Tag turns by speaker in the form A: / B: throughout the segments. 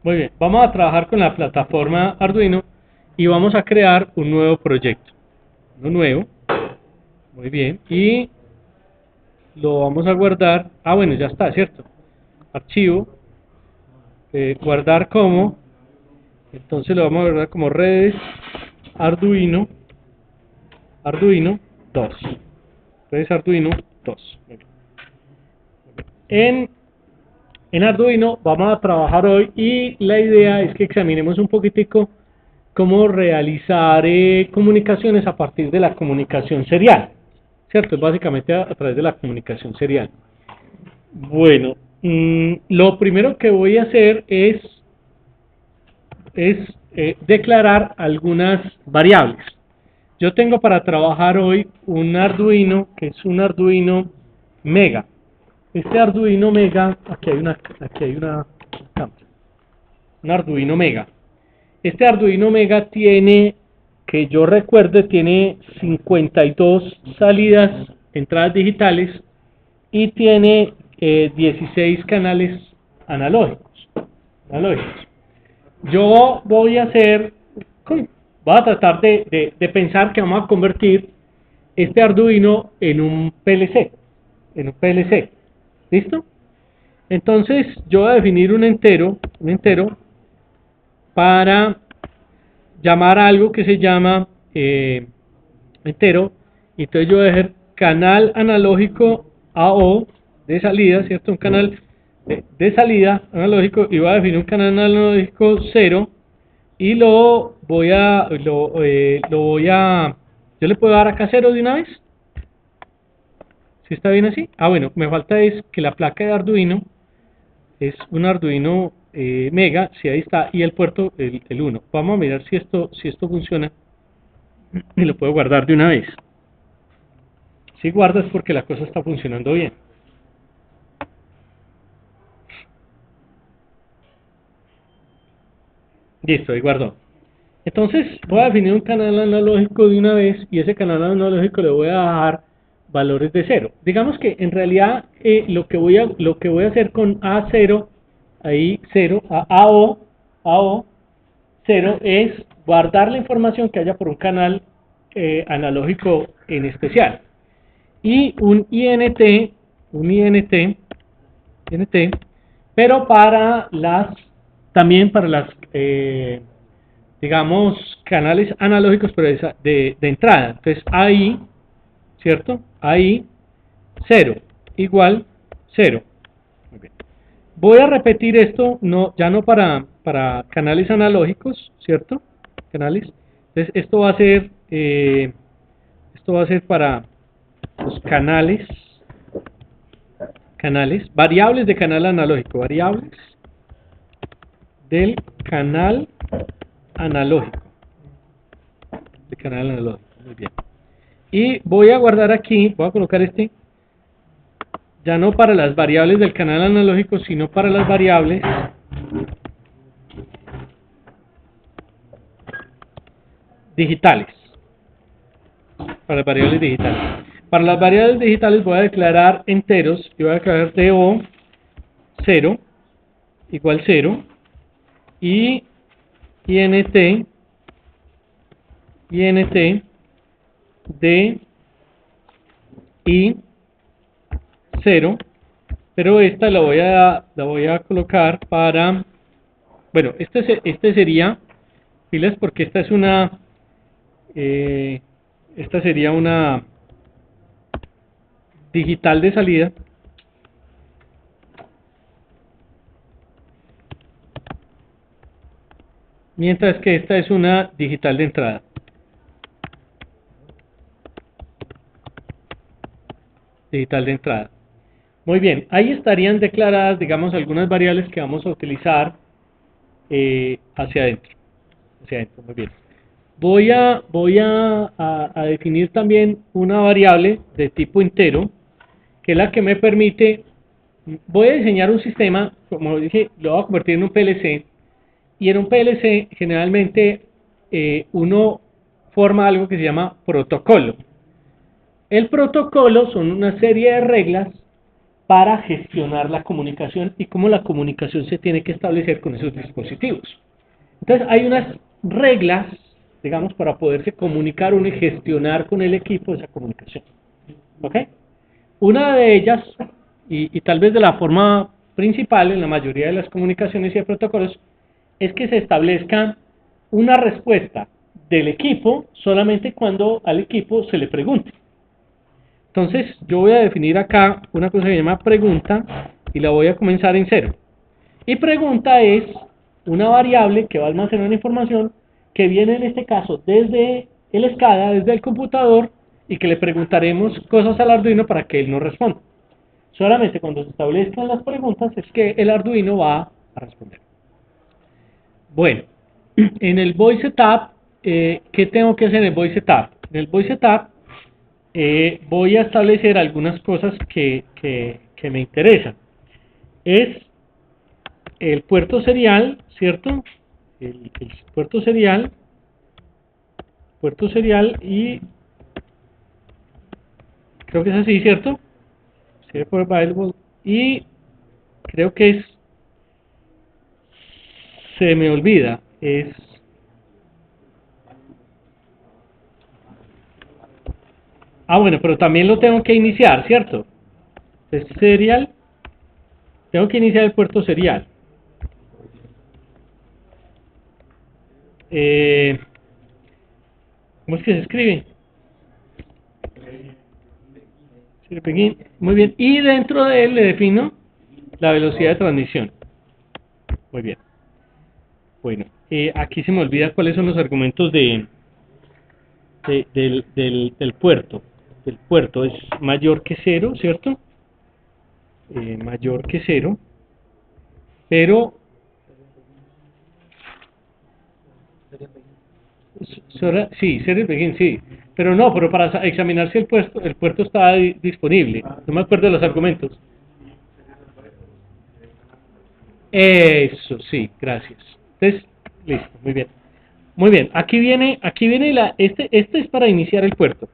A: Muy bien, vamos a trabajar con la plataforma Arduino y vamos a crear un nuevo proyecto. Uno nuevo, muy bien, y lo vamos a guardar. Ah, bueno, ya está, ¿cierto? Archivo, guardar como, entonces lo vamos a guardar como redes Arduino, Arduino 2. Redes Arduino 2. Muy bien. En Arduino vamos a trabajar hoy y la idea es que examinemos un poquitico cómo realizar comunicaciones a partir de la comunicación serial, ¿cierto? Básicamente a través de la comunicación serial. Bueno, lo primero que voy a hacer es declarar algunas variables. Yo tengo para trabajar hoy un Arduino que es un Arduino Mega. Este Arduino Mega, aquí hay una cámara, un Arduino Mega. Este Arduino Mega tiene, que yo recuerde, tiene 52 salidas, entradas digitales y tiene 16 canales analógicos. Yo voy a tratar de pensar que vamos a convertir este Arduino en un PLC, ¿listo? Entonces yo voy a definir un entero para llamar a algo que se llama entero, y entonces yo voy a dejar canal analógico AO de salida, ¿cierto? Un canal de salida analógico, y voy a definir un canal analógico 0 y lo voy a yo le puedo dar acá 0 de una vez. ¿Sí está bien así? Ah, bueno, me falta es que la placa de Arduino es un Arduino Mega, si ahí está, y el puerto el 1. Vamos a mirar si esto funciona y lo puedo guardar de una vez. Si guarda es porque la cosa está funcionando bien. Listo, ahí guardó. Entonces voy a definir un canal analógico de una vez, y ese canal analógico le voy a dejar valores de 0. Digamos que en realidad lo que voy a hacer con A0, ahí 0, AO 0, es guardar la información que haya por un canal analógico en especial. Y un INT, pero también para las digamos, canales analógicos, pero de entrada. Entonces, ahí, ¿cierto? Ahí, 0, igual 0. Muy bien. Voy a repetir esto, ya no para canales analógicos, ¿cierto? Canales. Entonces, esto va a ser para los variables de canal analógico, variables del canal analógico. Muy bien. Y voy a guardar aquí, voy a colocar ya no para las variables del canal analógico, sino para las variables digitales. Para las variables digitales. Para las variables digitales voy a declarar enteros, y voy a declarar DO 0 igual 0 y INT de I 0, pero esta la voy a colocar para, bueno, este sería pilas, porque esta sería una digital de salida, mientras que esta es una digital de entrada. Muy bien, ahí estarían declaradas, digamos, algunas variables que vamos a utilizar hacia adentro. Muy bien. Voy a definir también una variable de tipo entero, que es la que me permite, voy a diseñar un sistema, como dije, lo voy a convertir en un PLC, y en un PLC generalmente uno forma algo que se llama protocolo. El protocolo son una serie de reglas para gestionar la comunicación y cómo la comunicación se tiene que establecer con esos dispositivos. Entonces hay unas reglas, digamos, para poderse comunicar uno y gestionar con el equipo esa comunicación. ¿Ok? Una de ellas, y tal vez de la forma principal en la mayoría de las comunicaciones y de protocolos, es que se establezca una respuesta del equipo solamente cuando al equipo se le pregunte. Entonces, yo voy a definir acá una cosa que se llama pregunta y la voy a comenzar en 0. Y pregunta es una variable que va a almacenar una información que viene en este caso desde el SCADA, desde el computador, y que le preguntaremos cosas al Arduino para que él nos responda. Solamente cuando se establezcan las preguntas es que el Arduino va a responder. Bueno, en el Voice Setup, ¿qué tengo que hacer en el Voice Setup? En el Voice Setup voy a establecer algunas cosas que me interesan. Es el puerto serial, ¿cierto? El puerto serial y creo que es así, ¿cierto? Y creo que es, se me olvida, es bueno, pero también lo tengo que iniciar, ¿cierto? Es serial, tengo que iniciar el puerto serial. ¿Cómo es que se escribe? Muy bien, y dentro de él le defino la velocidad de transmisión. Muy bien. Bueno, aquí se me olvida cuáles son los argumentos del puerto. El puerto es mayor que 0, ¿cierto? Mayor que 0, pero sí, series begin, sí, pero no, pero para examinar si el puerto está disponible. No me acuerdo de los argumentos. Eso, sí, gracias. Entonces, listo, muy bien. Muy bien, aquí viene este es para iniciar el puerto.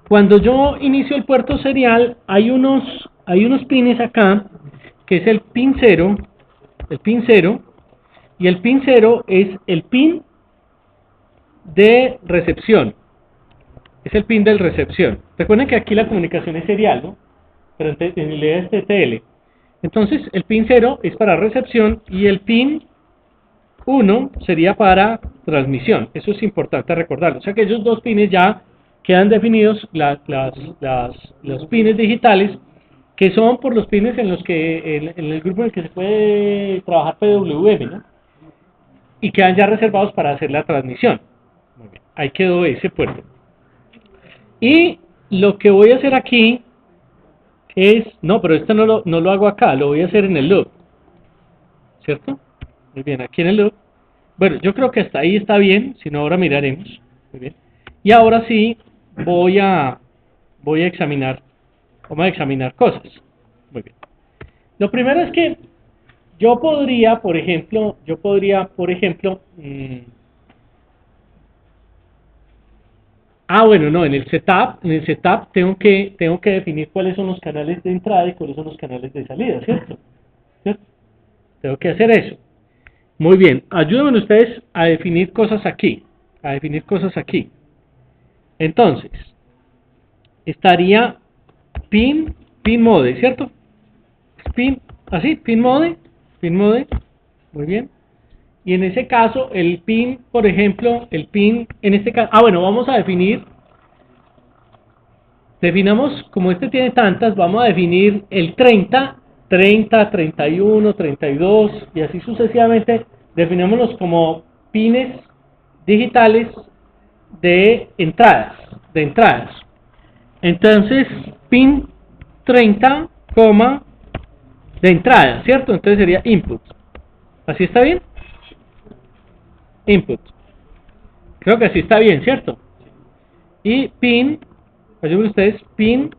A: Cuando yo inicio el puerto serial, hay unos pines acá, que es el pin 0, y el pin 0 es el pin de recepción. Es el pin de recepción. Recuerden que aquí la comunicación es serial, ¿no? Pero en realidad es TTL. Entonces, el pin 0 es para recepción y el pin 1 sería para transmisión. Eso es importante recordarlo. O sea que esos dos pines ya quedan definidos, los pines digitales, que son por los pines en los que en el grupo en el que se puede trabajar PWM, ¿no? Y quedan ya reservados para hacer la transmisión. Muy bien. Ahí quedó ese puerto. Y lo que voy a hacer aquí es, no, pero esto no lo hago acá, lo voy a hacer en el loop, ¿cierto? Muy bien, aquí en el loop. Bueno, yo creo que hasta ahí está bien, si no ahora miraremos. Muy bien. Y ahora sí voy a examinar, vamos a examinar cosas. Muy bien. Lo primero es que yo podría, por ejemplo, bueno, no, en el setup tengo que definir cuáles son los canales de entrada y cuáles son los canales de salida, ¿cierto? ¿Cierto? Tengo que hacer eso. Muy bien, ayúdenme ustedes a definir cosas aquí, Entonces, estaría pin mode, ¿cierto? Pin mode, muy bien. Y en ese caso, el pin, por ejemplo, en este caso, bueno, vamos a definamos, como este tiene tantas, vamos a definir el 30, 31, 32 y así sucesivamente, definámoslos como pines digitales de entradas, Entonces, pin 30, de entrada, ¿cierto? Entonces sería input. ¿Así está bien? Input. Creo que así está bien, ¿cierto? Y pin, ayúdenme ustedes, pin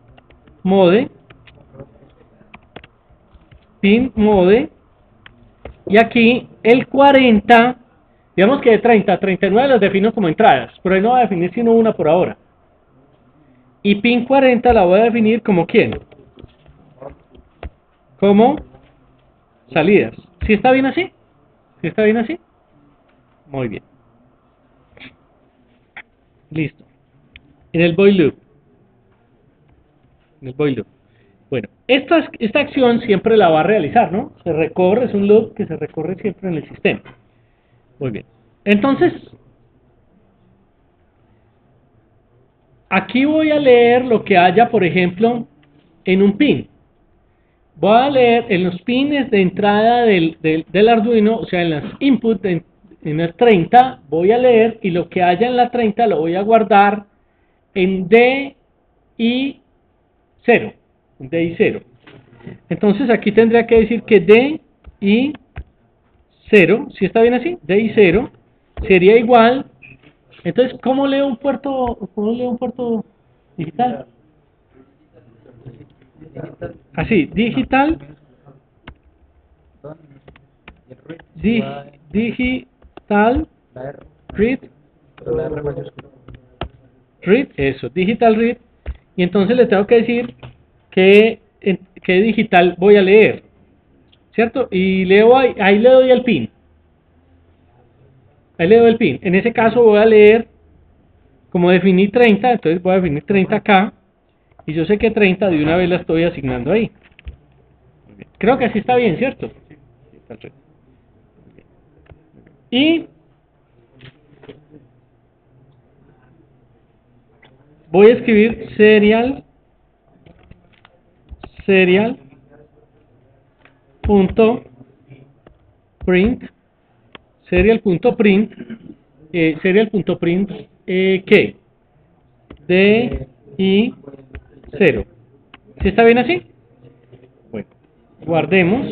A: mode, y aquí el 40, digamos que de 30 a 39 los defino como entradas, pero ahí no va a definir sino una por ahora. Y pin 40 la voy a definir como ¿quién? Como salidas. ¿Sí está bien así? ¿Sí está bien así? Muy bien. Listo. En el void loop. En el void loop. Bueno, esta acción siempre la va a realizar, ¿no? Se recorre, es un loop que se recorre siempre en el sistema. Muy bien. Entonces, aquí voy a leer lo que haya, por ejemplo, en un pin. Voy a leer en los pines de entrada del Arduino, o sea, en las inputs en el 30, voy a leer y lo que haya en la 30 lo voy a guardar en D y 0. En D y 0. Entonces aquí tendría que decir que D y 0, ¿sí está bien así? D y 0 sería igual. Entonces, ¿cómo leo un puerto digital? Así, digital, digital, read, eso, digital read, y entonces le tengo que decir qué digital voy a leer, ¿cierto? Y leo ahí le doy el pin, ahí le doy el pin, en ese caso voy a leer, como definí 30, entonces voy a definir 30 acá, y yo sé que 30 de una vez la estoy asignando ahí. Creo que así está bien, ¿cierto? Y voy a escribir serial.print serial.print ¿qué? D y 0. ¿Sí está bien así? Bueno, guardemos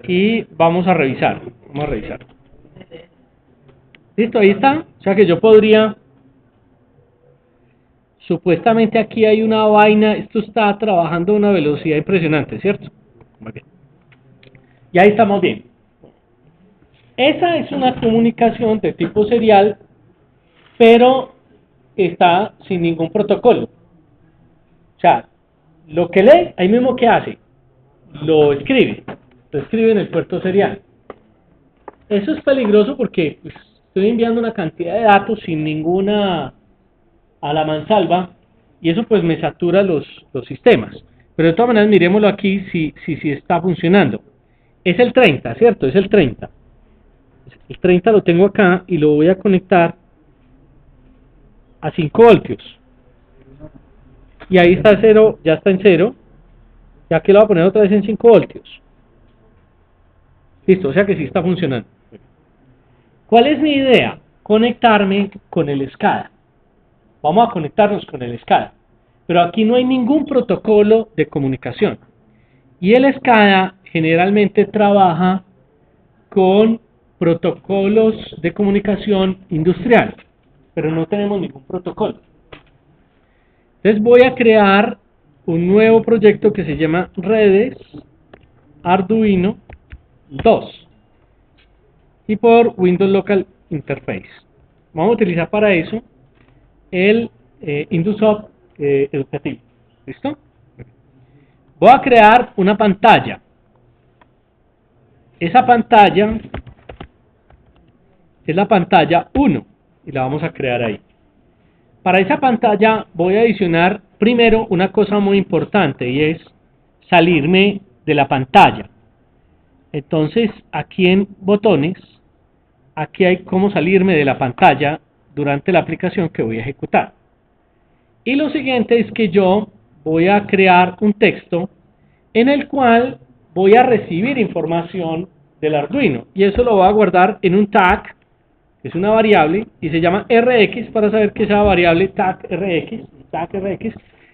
A: y vamos a revisar. Vamos a revisar. Listo, ahí está. O sea que yo podría... Supuestamente aquí hay una vaina, esto está trabajando a una velocidad impresionante, ¿cierto? Muy bien. Y ahí estamos bien. Esa es una comunicación de tipo serial, pero está sin ningún protocolo. O sea, lo que lee, ahí mismo que hace, lo escribe en el puerto serial. Eso es peligroso porque pues, estoy enviando una cantidad de datos sin ninguna a la mansalva y eso pues me satura los sistemas. Pero de todas maneras miremoslo aquí si está funcionando. Es el 30, ¿cierto? Es el 30. El 30 lo tengo acá y lo voy a conectar a 5 voltios. Y ahí está 0, ya está en 0. Ya que lo voy a poner otra vez en 5 voltios. Listo, o sea que sí está funcionando. ¿Cuál es mi idea? Conectarme con el SCADA. Vamos a conectarnos con el SCADA. Pero aquí no hay ningún protocolo de comunicación. Y el SCADA generalmente trabaja con protocolos de comunicación industrial. Pero no tenemos ningún protocolo. Entonces voy a crear un nuevo proyecto que se llama Redes Arduino 2. Y por Windows Local Interface. Vamos a utilizar para eso el Indusoft educativo. ¿Listo? Voy a crear una pantalla. Esa pantalla es la pantalla 1 y la vamos a crear ahí. Para esa pantalla voy a adicionar primero una cosa muy importante y es salirme de la pantalla. Entonces aquí en botones, aquí hay cómo salirme de la pantalla durante la aplicación que voy a ejecutar. Y lo siguiente es que yo voy a crear un texto en el cual voy a recibir información del Arduino y eso lo voy a guardar en un tag, que es una variable y se llama RX para saber que esa variable tag RX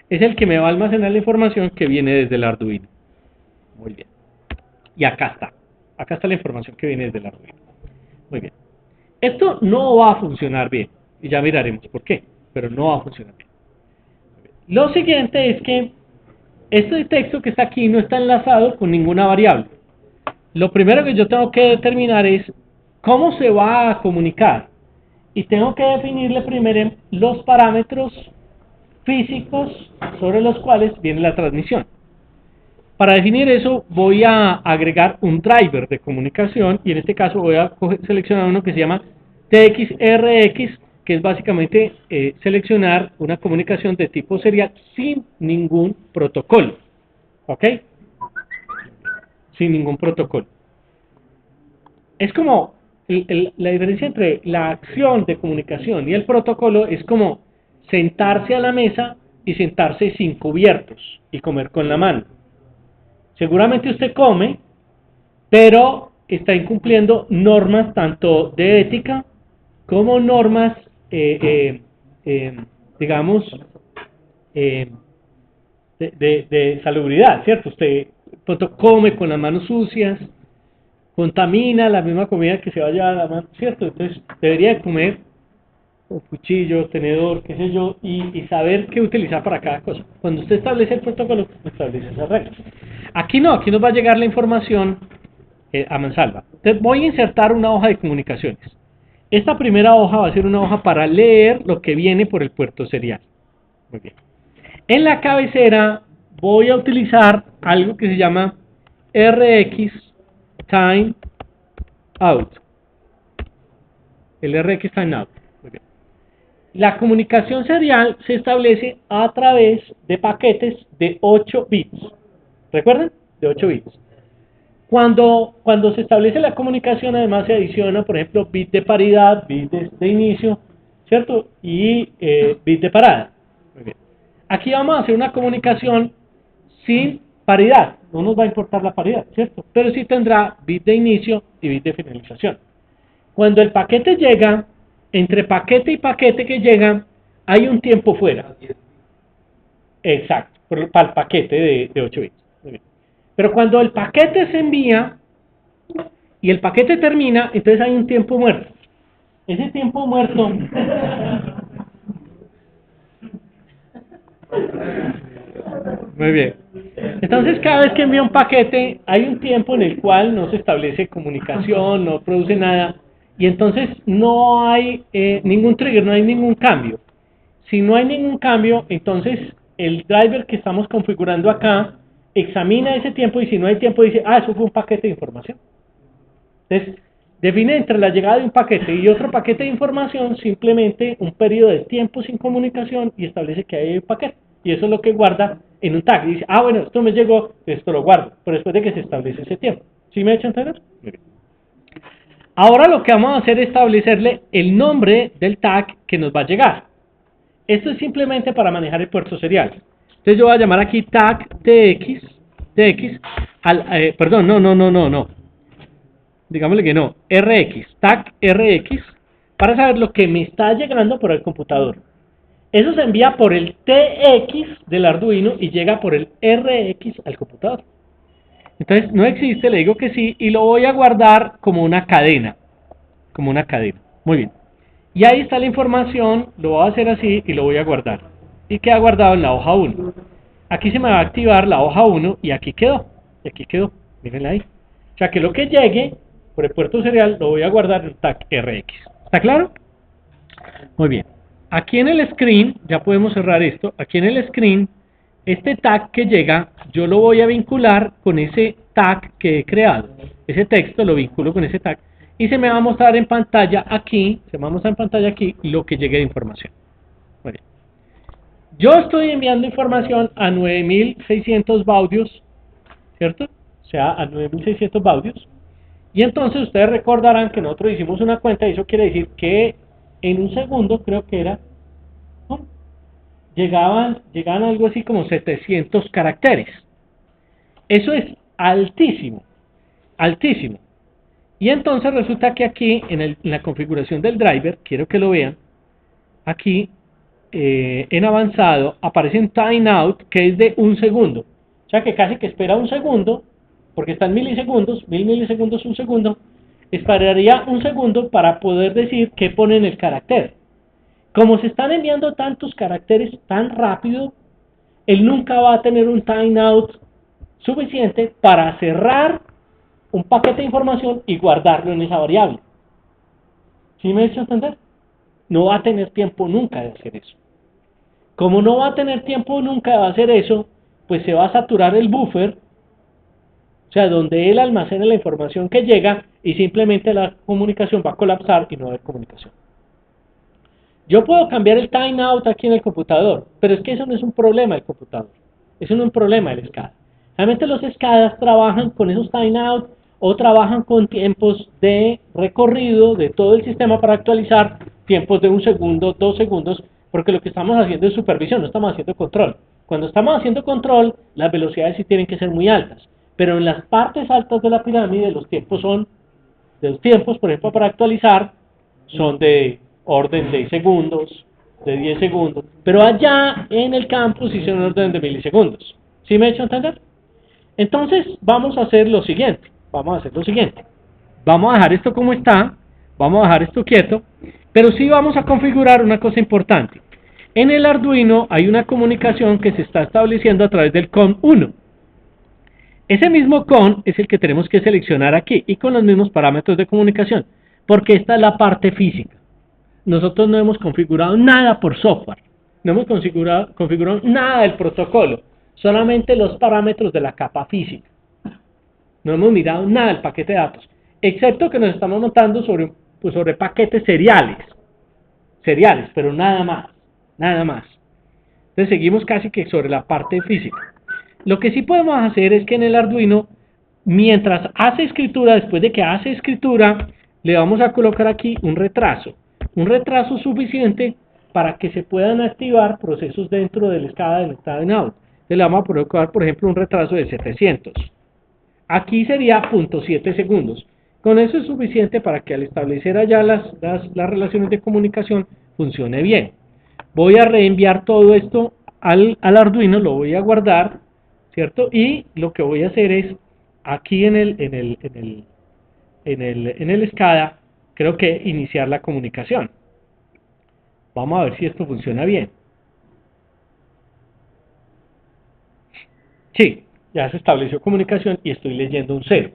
A: es el que me va a almacenar la información que viene desde el Arduino. Muy bien. Y acá está la información que viene desde el Arduino. Muy bien. Esto no va a funcionar bien y ya miraremos por qué, pero no va a funcionar bien. Lo siguiente es que este texto que está aquí no está enlazado con ninguna variable. Lo primero que yo tengo que determinar es cómo se va a comunicar. Y tengo que definirle primero los parámetros físicos sobre los cuales viene la transmisión. Para definir eso voy a agregar un driver de comunicación y en este caso voy a seleccionar uno que se llama TXRX, que es básicamente seleccionar una comunicación de tipo serial sin ningún protocolo. ¿Ok? Sin ningún protocolo. Es como la diferencia entre la acción de comunicación y el protocolo es como sentarse a la mesa y sentarse sin cubiertos y comer con la mano. Seguramente usted come, pero está incumpliendo normas tanto de ética como normas, digamos, de salubridad, ¿cierto? Usted pronto come con las manos sucias, contamina la misma comida que se va a llevar a la mano, ¿cierto? Entonces debería de comer con cuchillo, tenedor, qué sé yo, y saber qué utilizar para cada cosa. Cuando usted establece el protocolo, establece esas reglas. Aquí no, aquí nos va a llegar la información a mansalva. Entonces voy a insertar una hoja de comunicaciones. Esta primera hoja va a ser una hoja para leer lo que viene por el puerto serial. Muy bien. En la cabecera voy a utilizar algo que se llama RX Time Out. El RX Time Out. Muy bien. La comunicación serial se establece a través de paquetes de 8 bits. ¿Recuerdan? De 8 bits. Cuando se establece la comunicación, además se adiciona, por ejemplo, bit de paridad, bit de inicio, ¿cierto? Y bit de parada. Muy bien. Aquí vamos a hacer una comunicación sin paridad. No nos va a importar la paridad, ¿cierto? Pero sí tendrá bit de inicio y bit de finalización. Cuando el paquete llega, entre paquete y paquete que llega, hay un tiempo fuera. Exacto, para el paquete de 8 bits. Muy bien. Pero cuando el paquete se envía y el paquete termina, entonces hay un tiempo muerto. Ese tiempo muerto muy bien. Entonces cada vez que envía un paquete hay un tiempo en el cual no se establece comunicación, no produce nada y entonces no hay ningún trigger, no hay ningún cambio. Si no hay ningún cambio, entonces el driver que estamos configurando acá examina ese tiempo y si no hay tiempo dice, eso fue un paquete de información. Entonces, define entre la llegada de un paquete y otro paquete de información simplemente un periodo de tiempo sin comunicación y establece que hay un paquete. Y eso es lo que guarda en un tag. Y dice, bueno, esto me llegó, esto lo guardo, pero después de que se establece ese tiempo. ¿Sí me he hecho entender? Muy bien. Ahora lo que vamos a hacer es establecerle el nombre del tag que nos va a llegar. Esto es simplemente para manejar el puerto serial. Entonces yo voy a llamar aquí tag TX, perdón, no. Digámosle que no, RX, tag RX, para saber lo que me está llegando por el computador. Eso se envía por el TX del Arduino y llega por el RX al computador. Entonces no existe, le digo que sí, y lo voy a guardar como una cadena. Como una cadena. Muy bien. Y ahí está la información, lo voy a hacer así y lo voy a guardar. Y queda guardado en la hoja 1. Aquí se me va a activar la hoja 1 y aquí quedó. Y aquí quedó. Mírenla ahí. O sea que lo que llegue por el puerto serial lo voy a guardar en tag RX. ¿Está claro? Muy bien. Aquí en el screen, ya podemos cerrar esto. Aquí en el screen, este tag que llega, yo lo voy a vincular con ese tag que he creado. Ese texto lo vinculo con ese tag. Y se me va a mostrar en pantalla aquí, lo que llegue de información. Muy bien. Yo estoy enviando información a 9600 baudios, ¿cierto? O sea, a 9600 baudios. Y entonces ustedes recordarán que nosotros hicimos una cuenta y eso quiere decir que en un segundo, creo que era, ¿no? llegaban algo así como 700 caracteres. Eso es altísimo, altísimo. Y entonces resulta que aquí, en la configuración del driver, quiero que lo vean, aquí, en avanzado, aparece un timeout que es de 1 segundo. O sea que casi que espera 1 segundo, porque está en milisegundos, 1000 milisegundos, 1 segundo, esperaría 1 segundo para poder decir qué pone en el carácter. Como se están enviando tantos caracteres tan rápido, él nunca va a tener un timeout suficiente para cerrar un paquete de información y guardarlo en esa variable. ¿Sí me he hecho entender? No va a tener tiempo nunca de hacer eso. Como no va a tener tiempo nunca de hacer eso, pues se va a saturar el buffer, o sea, donde él almacena la información que llega y simplemente la comunicación va a colapsar y no va a haber comunicación. Yo puedo cambiar el timeout aquí en el computador, pero es que eso no es un problema del computador, eso no es un problema del SCADA. Realmente los SCADAs trabajan con esos timeout o trabajan con tiempos de recorrido de todo el sistema para actualizar tiempos de 1 segundo, 2 segundos, porque lo que estamos haciendo es supervisión, no estamos haciendo control. Cuando estamos haciendo control, las velocidades sí tienen que ser muy altas, pero en las partes altas de la pirámide los tiempos por ejemplo, para actualizar, son de orden de segundos, de 10 segundos, pero allá en el campus sí son orden de milisegundos. ¿Sí me he hecho entender? Entonces, vamos a hacer lo siguiente. Vamos a dejar esto como está, vamos a dejar esto quieto, pero sí vamos a configurar una cosa importante. En el Arduino hay una comunicación que se está estableciendo a través del CON1. Ese mismo CON es el que tenemos que seleccionar aquí y con los mismos parámetros de comunicación, porque esta es la parte física. Nosotros no hemos configurado nada por software, no hemos configurado nada del protocolo, solamente los parámetros de la capa física. No hemos mirado nada del paquete de datos, excepto que nos estamos montando sobre paquetes seriales, pero nada más. Entonces seguimos casi que sobre la parte física. Lo que sí podemos hacer es que en el Arduino, mientras hace escritura, después de que hace escritura, le vamos a colocar aquí un retraso suficiente para que se puedan activar procesos dentro del SCADA del time-out. Le vamos a colocar, por ejemplo, un retraso de 700. Aquí sería 0.7 segundos. Con eso es suficiente para que al establecer allá las relaciones de comunicación funcione bien. Voy a reenviar todo esto al Arduino, lo voy a guardar, ¿cierto? Y lo que voy a hacer es, aquí en el SCADA, creo que iniciar la comunicación. Vamos a ver si esto funciona bien. Sí, ya se estableció comunicación y estoy leyendo un 0.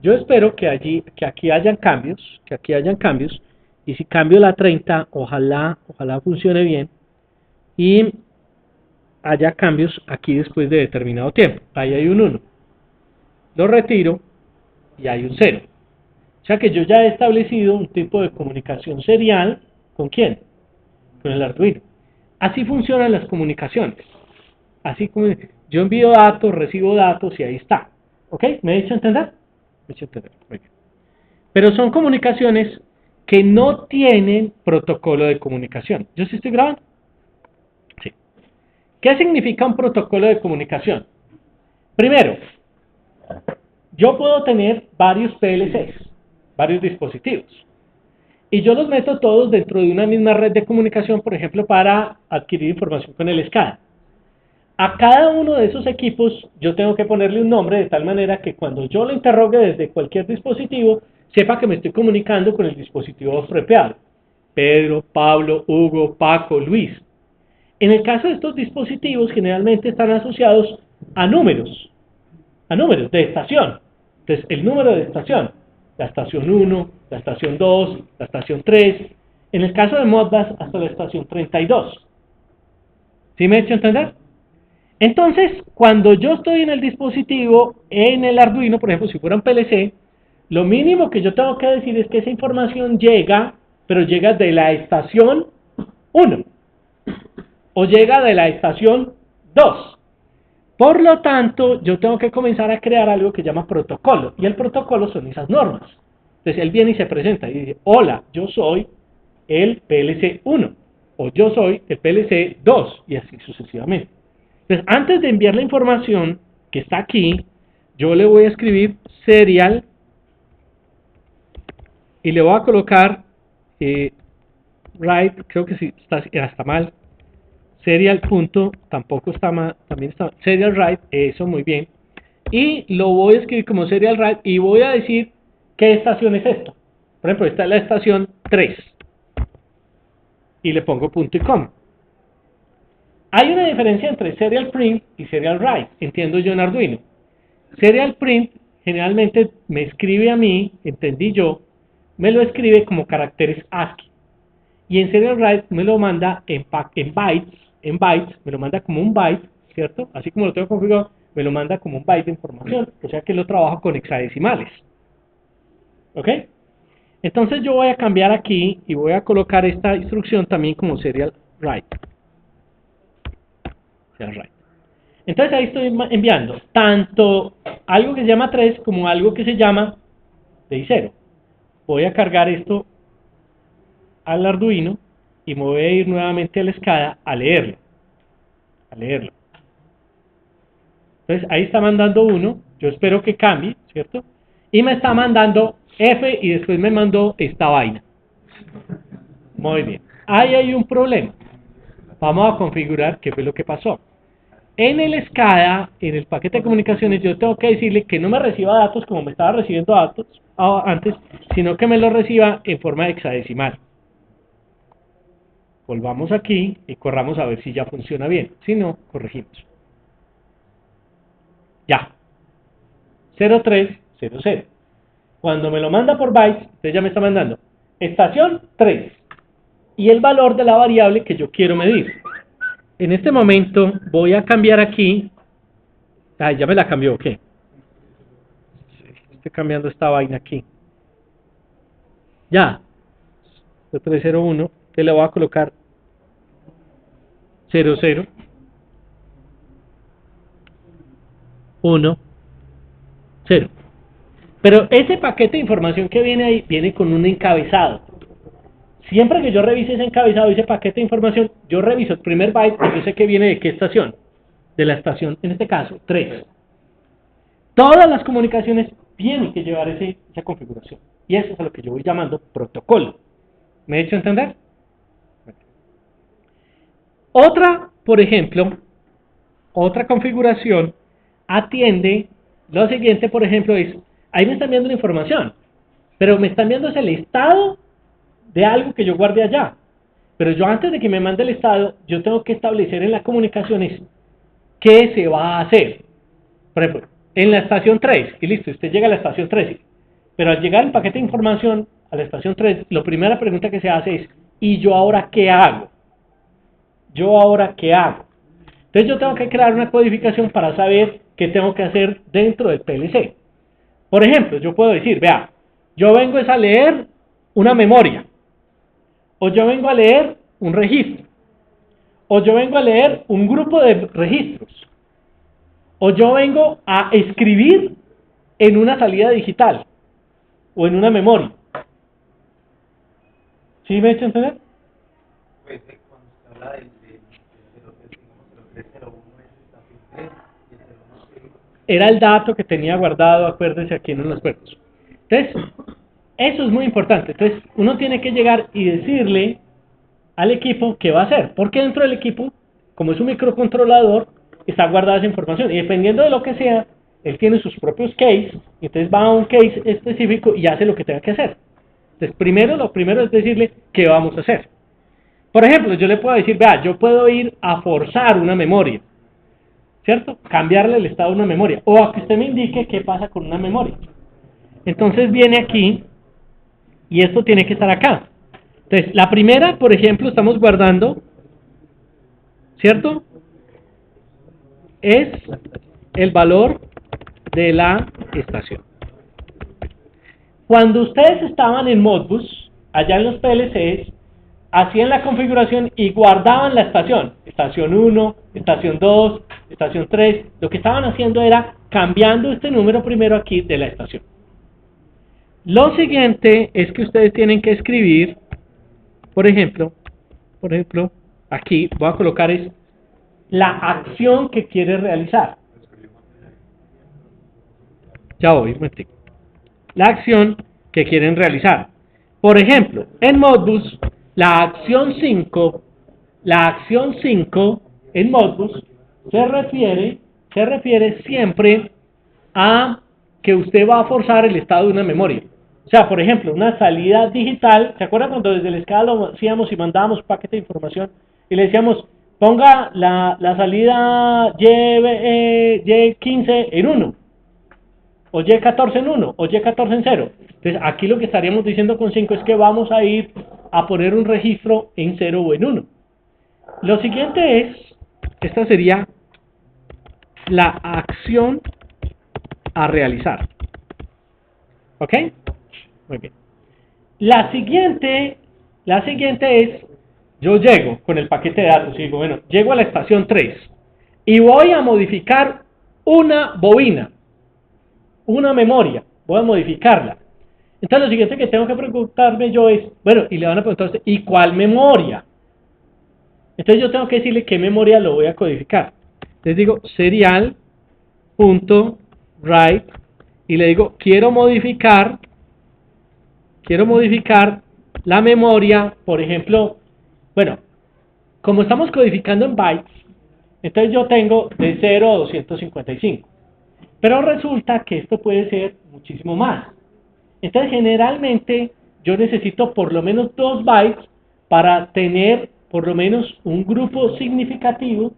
A: Yo espero que aquí hayan cambios, y si cambio la 30, ojalá funcione bien y haya cambios aquí después de determinado tiempo. Ahí hay un 1. Lo retiro y hay un 0. O sea que yo ya he establecido un tipo de comunicación serial. ¿Con quién? Con el Arduino. Así funcionan las comunicaciones. Así como yo envío datos, recibo datos y ahí está. ¿Ok? ¿Me he hecho entender? Muy bien. Pero son comunicaciones que no tienen protocolo de comunicación. ¿Yo sí estoy grabando? Sí. ¿Qué significa un protocolo de comunicación? Primero, yo puedo tener varios PLCs, varios dispositivos, y yo los meto todos dentro de una misma red de comunicación, por ejemplo, para adquirir información con el SCADA. A cada uno de esos equipos yo tengo que ponerle un nombre de tal manera que cuando yo lo interrogue desde cualquier dispositivo, sepa que me estoy comunicando con el dispositivo apropiado. Pedro, Pablo, Hugo, Paco, Luis. En el caso de estos dispositivos generalmente están asociados a números de estación. Entonces, el número de estación, la estación 1, la estación 2, la estación 3, en el caso de Modbus hasta la estación 32. ¿Sí me he hecho entender? Entonces, cuando yo estoy en el dispositivo, en el Arduino, por ejemplo, si fuera un PLC, lo mínimo que yo tengo que decir es que esa información llega, pero llega de la estación 1 o llega de la estación 2. Por lo tanto, yo tengo que comenzar a crear algo que se llama protocolo, y el protocolo son esas normas. Entonces, él viene y se presenta y dice, hola, yo soy el PLC 1, o yo soy el PLC 2, y así sucesivamente. Entonces, antes de enviar la información que está aquí, yo le voy a escribir serial y le voy a colocar write, creo que sí está mal, serial punto, tampoco está mal, también está serial write, eso muy bien, y lo voy a escribir como serial write y voy a decir qué estación es esta. Por ejemplo, esta es la estación 3 y le pongo punto y coma. Hay una diferencia entre serial print y serial write, entiendo yo en Arduino. Serial print generalmente me escribe a mí, entendí yo, me lo escribe como caracteres ASCII. Y en serial write me lo manda en bytes, en bytes, me lo manda como un byte, ¿cierto? Así como lo tengo configurado, me lo manda como un byte de información, o sea que lo trabajo con hexadecimales. ¿Ok? Entonces yo voy a cambiar aquí y voy a colocar esta instrucción también como serial write. Serial write. Entonces ahí estoy enviando tanto algo que se llama 3 como algo que se llama DI0. Voy a cargar esto al Arduino y me voy a ir nuevamente a la SCADA a leerlo. A leerlo. Entonces ahí está mandando 1, yo espero que cambie, ¿cierto? Y me está mandando F y después me mandó esta vaina. Muy bien. Ahí hay un problema. Vamos a configurar qué fue lo que pasó. En el SCADA, en el paquete de comunicaciones, yo tengo que decirle que no me reciba datos como me estaba recibiendo datos antes, sino que me los reciba en forma hexadecimal. Volvamos aquí y corramos a ver si ya funciona bien. Si no, corregimos. Ya. 0300. Cuando me lo manda por bytes, entonces ya me está mandando estación 3 y el valor de la variable que yo quiero medir. En este momento voy a cambiar aquí. Ay, ya me la cambió, ¿qué? Estoy cambiando esta vaina aquí. Ya. 301, que le voy a colocar 00 1 0. Pero ese paquete de información que viene ahí viene con un encabezado. Siempre que yo revise ese encabezado, ese paquete de información, yo reviso el primer byte y yo sé que viene de qué estación. De la estación, en este caso, 3. Todas las comunicaciones tienen que llevar esa configuración. Y eso es a lo que yo voy llamando protocolo. ¿Me he hecho entender? Otra, por ejemplo, otra configuración atiende lo siguiente, por ejemplo, es, ahí me están viendo la información, pero me están viendo el estado de algo que yo guardé allá. Pero yo antes de que me mande el estado, yo tengo que establecer en las comunicaciones qué se va a hacer. Por ejemplo, en la estación 3, y listo, usted llega a la estación 3, pero al llegar el paquete de información a la estación 3, la primera pregunta que se hace es, ¿y yo ahora qué hago? ¿Yo ahora qué hago? Entonces yo tengo que crear una codificación para saber qué tengo que hacer dentro del PLC. Por ejemplo, yo puedo decir, vea, yo vengo a leer una memoria, o yo vengo a leer un registro, o yo vengo a leer un grupo de registros, o yo vengo a escribir en una salida digital, o en una memoria. ¿Sí me he hecho entender?
B: Pues cuando se habla del 0301 es estación 3 y el 01
A: Era el dato que tenía guardado, acuérdense aquí en los puertos. Entonces, eso es muy importante. Entonces, uno tiene que llegar y decirle al equipo qué va a hacer. Porque dentro del equipo, como es un microcontrolador, está guardada esa información. Y dependiendo de lo que sea, él tiene sus propios case. Y entonces va a un case específico y hace lo que tenga que hacer. Entonces, lo primero es decirle qué vamos a hacer. Por ejemplo, yo le puedo decir, vea, yo puedo ir a forzar una memoria, ¿cierto? Cambiarle el estado de una memoria, o a que usted me indique qué pasa con una memoria. Entonces viene aquí, y esto tiene que estar acá. Entonces, la primera, por ejemplo, estamos guardando, ¿cierto? Es el valor de la estación. Cuando ustedes estaban en Modbus, allá en los PLCs, hacían la configuración y guardaban la estación. Estación 1, estación 2, estación 3. Lo que estaban haciendo era cambiando este número primero aquí de la estación. Lo siguiente es que ustedes tienen que escribir, por ejemplo, aquí voy a colocar es la acción que quiere realizar. Ya voy, un momentico. La acción que quieren realizar. Por ejemplo, en Modbus, la acción 5 en Modbus se refiere siempre a que usted va a forzar el estado de una memoria. O sea, por ejemplo, una salida digital. ¿Se acuerdan cuando desde el SCADA lo hacíamos y mandábamos paquete de información y le decíamos, ponga la salida Y15 en 1, o Y14 en 1, o Y14 en 0? Entonces, aquí lo que estaríamos diciendo con 5 es que vamos a ir a poner un registro en 0 o en 1. Lo siguiente es, esta sería la acción a realizar. ¿Ok? Muy bien. La siguiente es, yo llego con el paquete de datos y digo, bueno, llego a la estación 3 y voy a modificar una bobina, una memoria, voy a modificarla. Entonces lo siguiente que tengo que preguntarme yo es, bueno, y le van a preguntar a usted, ¿y cuál memoria? Entonces yo tengo que decirle qué memoria lo voy a codificar. Les digo serial.write y le digo, quiero modificar la memoria, por ejemplo, bueno, como estamos codificando en bytes, entonces yo tengo de 0 a 255. Pero resulta que esto puede ser muchísimo más. Entonces generalmente yo necesito por lo menos 2 bytes para tener por lo menos un grupo significativo,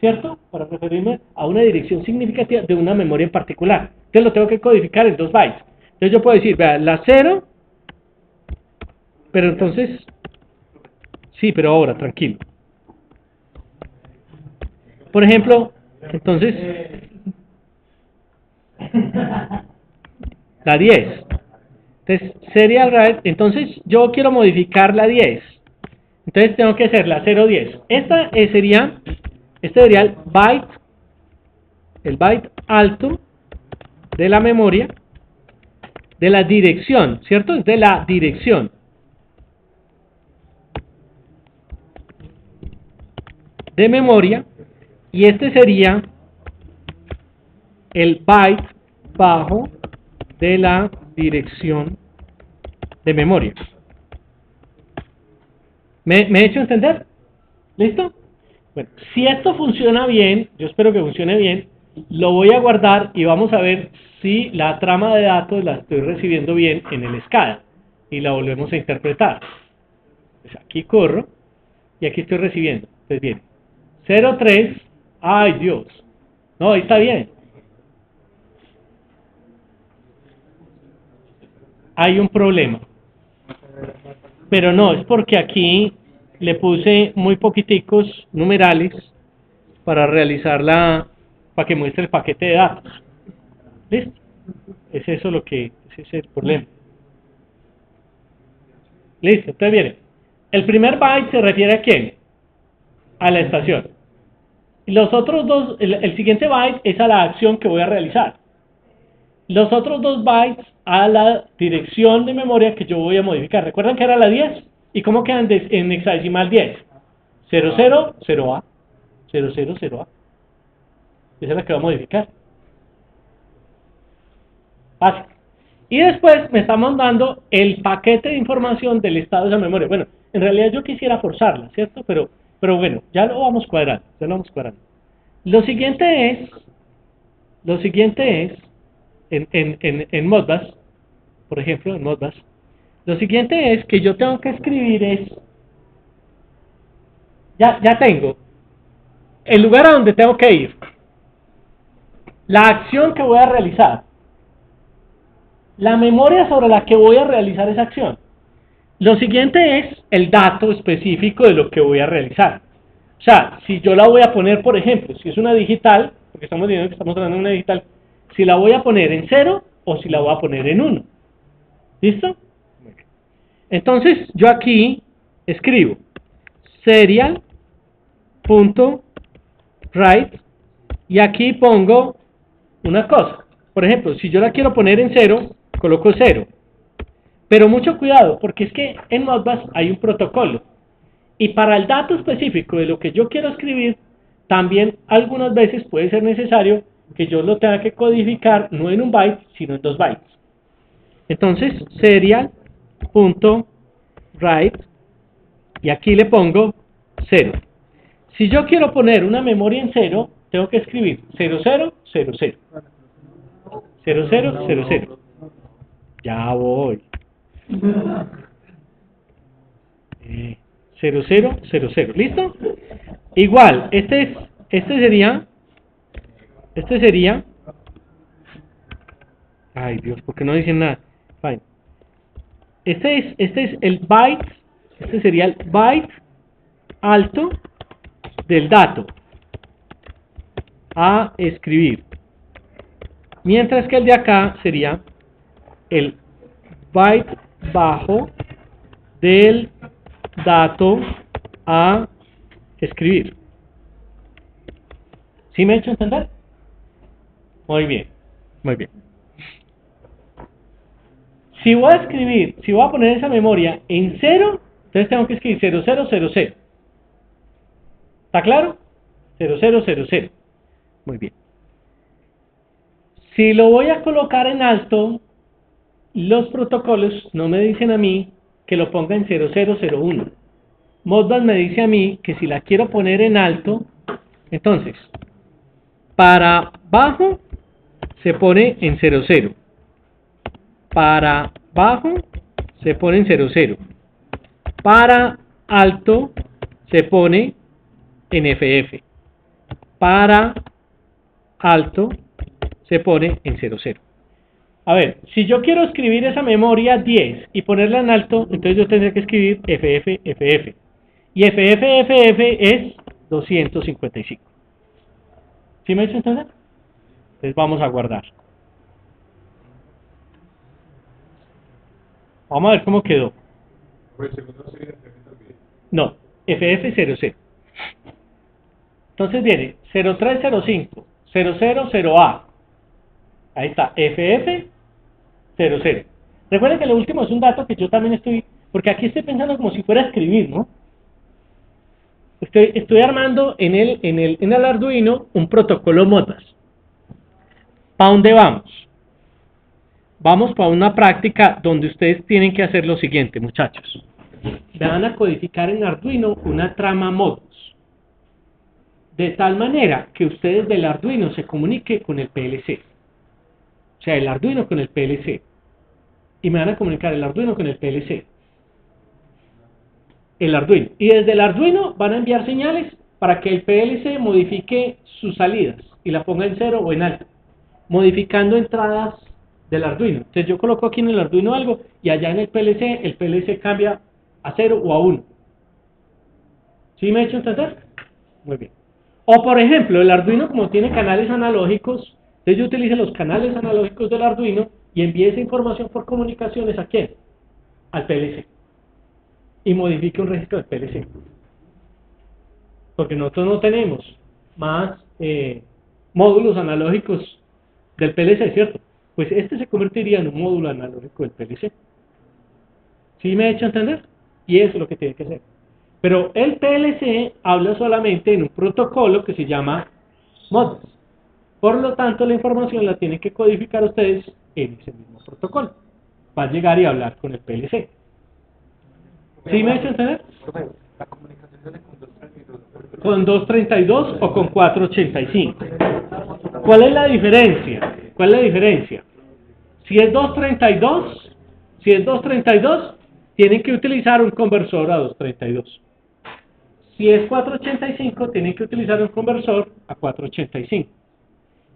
A: ¿cierto? Para referirme a una dirección significativa de una memoria en particular. Entonces lo tengo que codificar en 2 bytes. Entonces yo puedo decir, vea, la 0, pero entonces, sí, pero ahora, tranquilo. Por ejemplo, entonces, la 10. Entonces, serial write, entonces yo quiero modificar la 10. Entonces tengo que hacer la 010. Este sería el byte alto de la memoria, de la dirección, ¿cierto? Es de la dirección. De memoria, y este sería el byte bajo de la dirección de memoria. ¿Me he hecho entender? ¿Listo? Bueno, si esto funciona bien, yo espero que funcione bien, lo voy a guardar y vamos a ver si la trama de datos la estoy recibiendo bien en el SCADA y la volvemos a interpretar. Pues aquí corro y aquí estoy recibiendo. Entonces viene 03, ay Dios, no, ahí está bien. Hay un problema. Pero no, es porque aquí le puse muy poquiticos numerales para para que muestre el paquete de datos. ¿Listo? Es eso ese es el problema. Listo, entonces viene. El primer byte se refiere a quién? A la estación. Los otros dos, el siguiente byte es a la acción que voy a realizar. Los otros 2 bytes a la dirección de memoria que yo voy a modificar. ¿Recuerdan que era la 10? ¿Y cómo quedan en hexadecimal 10? 00, 0A, 00, 0A. Esa es la que va a modificar. Fácil. Y después me está mandando el paquete de información del estado de esa memoria. Bueno, en realidad yo quisiera forzarla, ¿cierto? Pero bueno, ya lo vamos cuadrando, Lo siguiente es en Modbus, por ejemplo, en Modbus, lo siguiente es que yo tengo que escribir ya tengo el lugar a donde tengo que ir, la acción que voy a realizar, la memoria sobre la que voy a realizar esa acción. Lo siguiente es el dato específico de lo que voy a realizar. O sea, si yo la voy a poner, por ejemplo, si es una digital, porque estamos diciendo que estamos hablando de una digital, si la voy a poner en 0 o si la voy a poner en 1. ¿Listo? Entonces, yo aquí escribo serial.write y aquí pongo una cosa. Por ejemplo, si yo la quiero poner en 0, coloco 0. Pero mucho cuidado, porque es que en Modbus hay un protocolo. Y para el dato específico de lo que yo quiero escribir, también algunas veces puede ser necesario que yo lo tenga que codificar no en un byte, sino en 2 bytes. Entonces, serial.write y aquí le pongo 0. Si yo quiero poner una memoria en 0, tengo que escribir 0000. 0000. Ya voy. 0000. ¿Listo? Igual, este sería. Ay Dios, ¿por qué no dicen nada? Fine. Este es el byte. Este sería el byte alto del dato a escribir. Mientras que el de acá sería el byte bajo del dato a escribir. ¿Sí me he hecho entender? Muy bien, muy bien. Si voy a escribir, si voy a poner esa memoria en 0, entonces tengo que escribir 0000. ¿Está claro? 0000. Muy bien. Si lo voy a colocar en alto, los protocolos no me dicen a mí que lo ponga en 0001. Modbus me dice a mí que si la quiero poner en alto, entonces, para bajo se pone en 00. Para bajo se pone en 00. Para alto se pone en FF. Para alto se pone en 00. A ver, si yo quiero escribir esa memoria 10 y ponerla en alto, entonces yo tendré que escribir FF. Y FF es 255. ¿Sí me he hecho entender? Entonces vamos a guardar. Vamos a ver cómo quedó. No, FF00. Entonces viene 0305, 000A. Ahí está, FF00. Recuerden que lo último es un dato que yo también estoy, porque aquí estoy pensando como si fuera a escribir, ¿no? Estoy armando en el Arduino un protocolo Modbus. ¿Para dónde vamos? Vamos para una práctica donde ustedes tienen que hacer lo siguiente, muchachos. Van a codificar en Arduino una trama Modbus, de tal manera que ustedes del Arduino se comuniquen con el PLC. O sea, el Arduino con el PLC. Y me van a comunicar el Arduino con el PLC. El Arduino. Y desde el Arduino van a enviar señales para que el PLC modifique sus salidas y la ponga en 0 o en alto, modificando entradas del Arduino. Entonces yo coloco aquí en el Arduino algo y allá en el PLC cambia a 0 o a 1. ¿Sí me he hecho entender? Muy bien. O por ejemplo, el Arduino como tiene canales analógicos, entonces yo utilizo los canales analógicos del Arduino y envíe esa información por comunicaciones ¿a quién? Al PLC. Y modifique un registro del PLC. Porque nosotros no tenemos más módulos analógicos del PLC, ¿cierto? Pues este se convertiría en un módulo analógico del PLC. ¿Sí me he hecho entender? Y eso es lo que tiene que hacer. Pero el PLC habla solamente en un protocolo que se llama Modbus. Por lo tanto, la información la tienen que codificar ustedes en ese mismo protocolo. Va a llegar y hablar con el PLC. ¿Sí me he hecho entender?
B: La comunicación sale con 232.
A: Con 232 o con 485. ¿Cuál es la diferencia? ¿Cuál es la diferencia? Si es 232, tienen que utilizar un conversor a 232. Si es 485, tienen que utilizar un conversor a 485.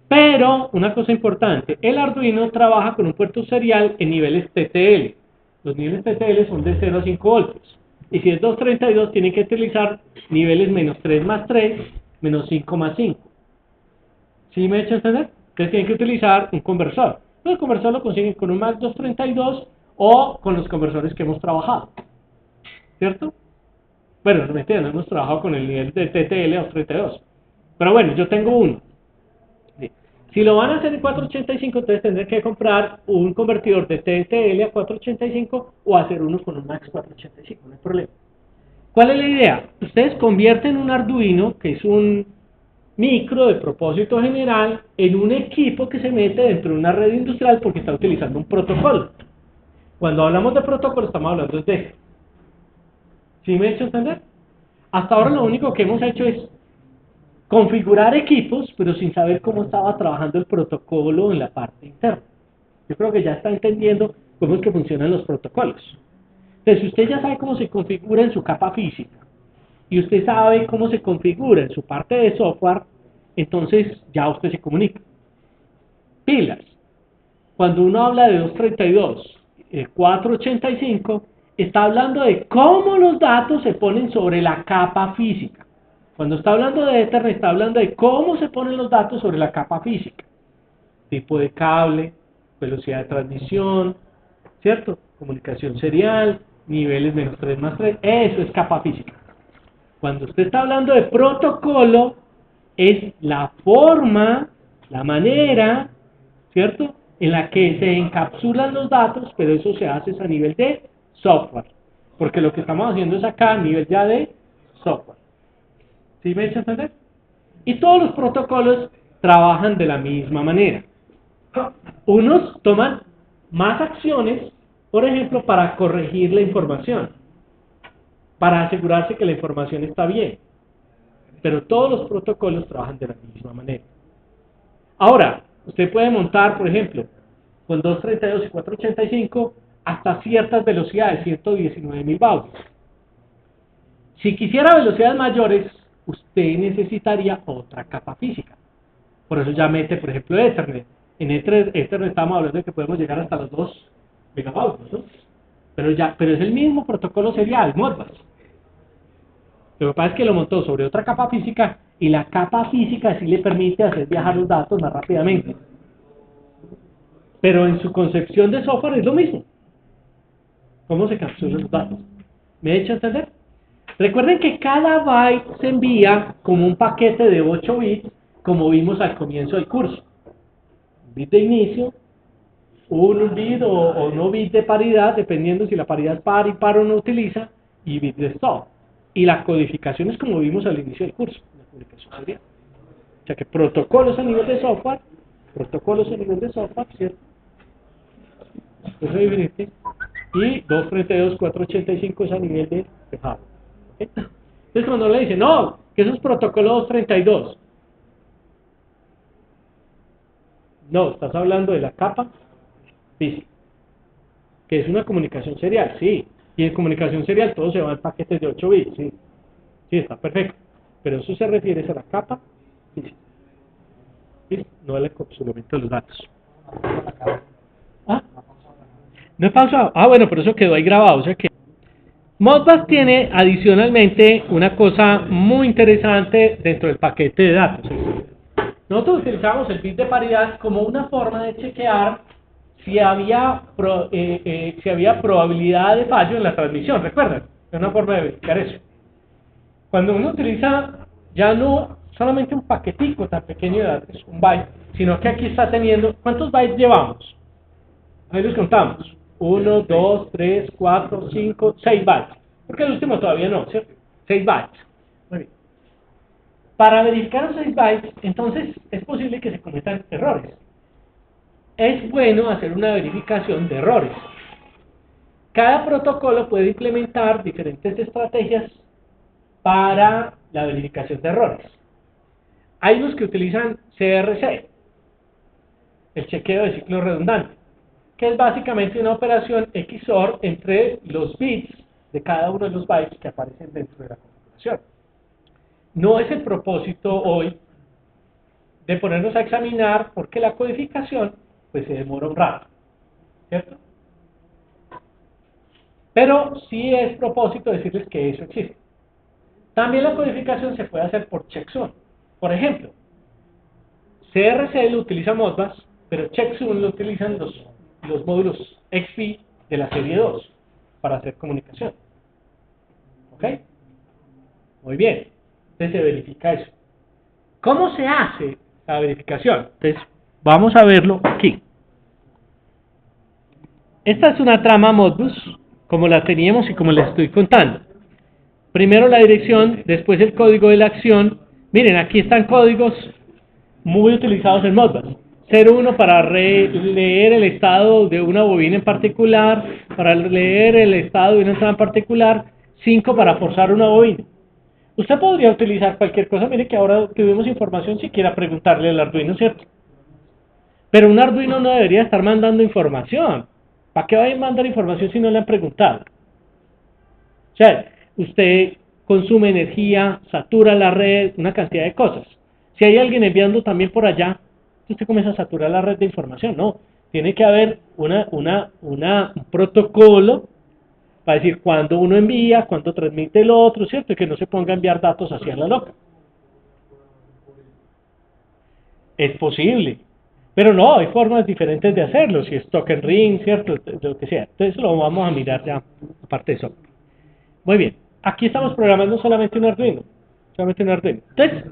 A: Pero, una cosa importante, el Arduino trabaja con un puerto serial en niveles TTL. Los niveles TTL son de 0 a 5 voltios. Y si es 232, tienen que utilizar niveles menos 3 más 3, menos 5 más 5. ¿Sí me he hecho entender? Entonces tienen que utilizar un conversor. El conversor lo consiguen con un Mac 232 o con los conversores que hemos trabajado. ¿Cierto? Bueno, no me entienden, no hemos trabajado con el nivel de TTL a 232. Pero bueno, yo tengo uno. Si lo van a hacer en 485, entonces tendré que comprar un convertidor de TTL a 485 o hacer uno con un Max 485, no hay problema. ¿Cuál es la idea? Ustedes convierten un Arduino, que es un micro de propósito general, en un equipo que se mete dentro de una red industrial porque está utilizando un protocolo. Cuando hablamos de protocolo estamos hablando de esto. ¿Sí me he hecho entender? Hasta ahora lo único que hemos hecho es configurar equipos, pero sin saber cómo estaba trabajando el protocolo en la parte interna. Yo creo que ya está entendiendo cómo es que funcionan los protocolos. Entonces, si usted ya sabe cómo se configura en su capa física, y usted sabe cómo se configura en su parte de software, entonces ya usted se comunica. Pilas. Cuando uno habla de 232, 485, está hablando de cómo los datos se ponen sobre la capa física. Cuando está hablando de Ethernet, está hablando de cómo se ponen los datos sobre la capa física. Tipo de cable, velocidad de transmisión, ¿cierto? Comunicación serial, niveles -3 más 3, eso es capa física. Cuando usted está hablando de protocolo, es la forma, la manera, ¿cierto?, en la que se encapsulan los datos, pero eso se hace a nivel de software. Porque lo que estamos haciendo es acá a nivel ya de software. ¿Sí me echa a entender? Y todos los protocolos trabajan de la misma manera. Unos toman más acciones, por ejemplo, para corregir la información, para asegurarse que la información está bien. Pero todos los protocolos trabajan de la misma manera. Ahora, usted puede montar, por ejemplo, con 232 y 485 hasta ciertas velocidades, 119.000 baudos. Si quisiera velocidades mayores, usted necesitaría otra capa física. Por eso ya mete, por ejemplo, Ethernet. En Ethernet estamos hablando de que podemos llegar hasta los 2 megabaudos, ¿no? Pero es el mismo protocolo serial, Modbus. Lo que pasa es que lo montó sobre otra capa física y la capa física sí le permite hacer viajar los datos más rápidamente. Pero en su concepción de software es lo mismo. ¿Cómo se capturan los datos? ¿Me he hecho entender? Recuerden que cada byte se envía como un paquete de 8 bits, como vimos al comienzo del curso. Un bit de inicio, un bit o no bit de paridad, dependiendo si la paridad es par, impar o no utiliza, y bit de stop. Y la codificación es como vimos al inicio del curso, la comunicación serial. O sea que protocolos a nivel de software, ¿cierto? Eso es diferente. Y 232, 485 es a nivel de hardware. ¿Okay? Entonces cuando le dicen, no, que eso es protocolo 232. No, estás hablando de la capa física, que es una comunicación serial, sí. Y en comunicación serial todo se va en paquetes de 8 bits, sí. Sí, está perfecto. Pero eso se refiere a la capa física. ¿Sí? No al encapsulamiento de los datos. ¿Ah? No he pausado. Ah, bueno, pero eso quedó ahí grabado. O sea que Modbus tiene adicionalmente una cosa muy interesante dentro del paquete de datos. Nosotros utilizamos el bit de paridad como una forma de chequear si había probabilidad de fallo en la transmisión. ¿Recuerdan? Es una forma de verificar eso. Cuando uno utiliza ya no solamente un paquetico tan pequeño de datos, un byte, sino que aquí está teniendo, ¿cuántos bytes llevamos? Ahí los contamos. 1, 2, 3, 4, 5, 6 bytes. Porque el último todavía no, ¿cierto? 6 bytes. Muy bien. Para verificar los 6 bytes, entonces es posible que se cometan errores. Es bueno hacer una verificación de errores. Cada protocolo puede implementar diferentes estrategias para la verificación de errores. Hay unos que utilizan CRC, el chequeo de ciclo redundante, que es básicamente una operación XOR entre los bits de cada uno de los bytes que aparecen dentro de la configuración. No es el propósito hoy de ponernos a examinar porque la codificación pues se demora un rato, ¿cierto? Pero sí es propósito decirles que eso existe. También la codificación se puede hacer por checksum. Por ejemplo, CRC lo utiliza Modbus, pero checksum lo utilizan los módulos XP de la serie 2 para hacer comunicación. ¿Ok? Muy bien. Entonces se verifica eso. ¿Cómo se hace la verificación? Entonces, vamos a verlo aquí. Esta es una trama Modbus, como la teníamos y como les estoy contando. Primero la dirección, después el código de la acción. Miren, aquí están códigos muy utilizados en Modbus. 01 para leer el estado de una bobina en particular, para leer el estado de una entrada en particular, 5 para forzar una bobina. Usted podría utilizar cualquier cosa, mire que ahora tuvimos información si quiera preguntarle al Arduino, ¿cierto? Pero un Arduino no debería estar mandando información. ¿Para qué va a mandar información si no le han preguntado? O sea, usted consume energía, satura la red, una cantidad de cosas. Si hay alguien enviando también por allá, usted comienza a saturar la red de información. No, tiene que haber un protocolo para decir cuándo uno envía, cuándo transmite el otro, ¿cierto? Y que no se ponga a enviar datos hacia la loca. Es posible. Pero no, hay formas diferentes de hacerlo, si es token ring, ¿cierto? Lo que sea. Entonces lo vamos a mirar ya, aparte de eso. Muy bien. Aquí estamos programando solamente un Arduino. Solamente un Arduino. Entonces,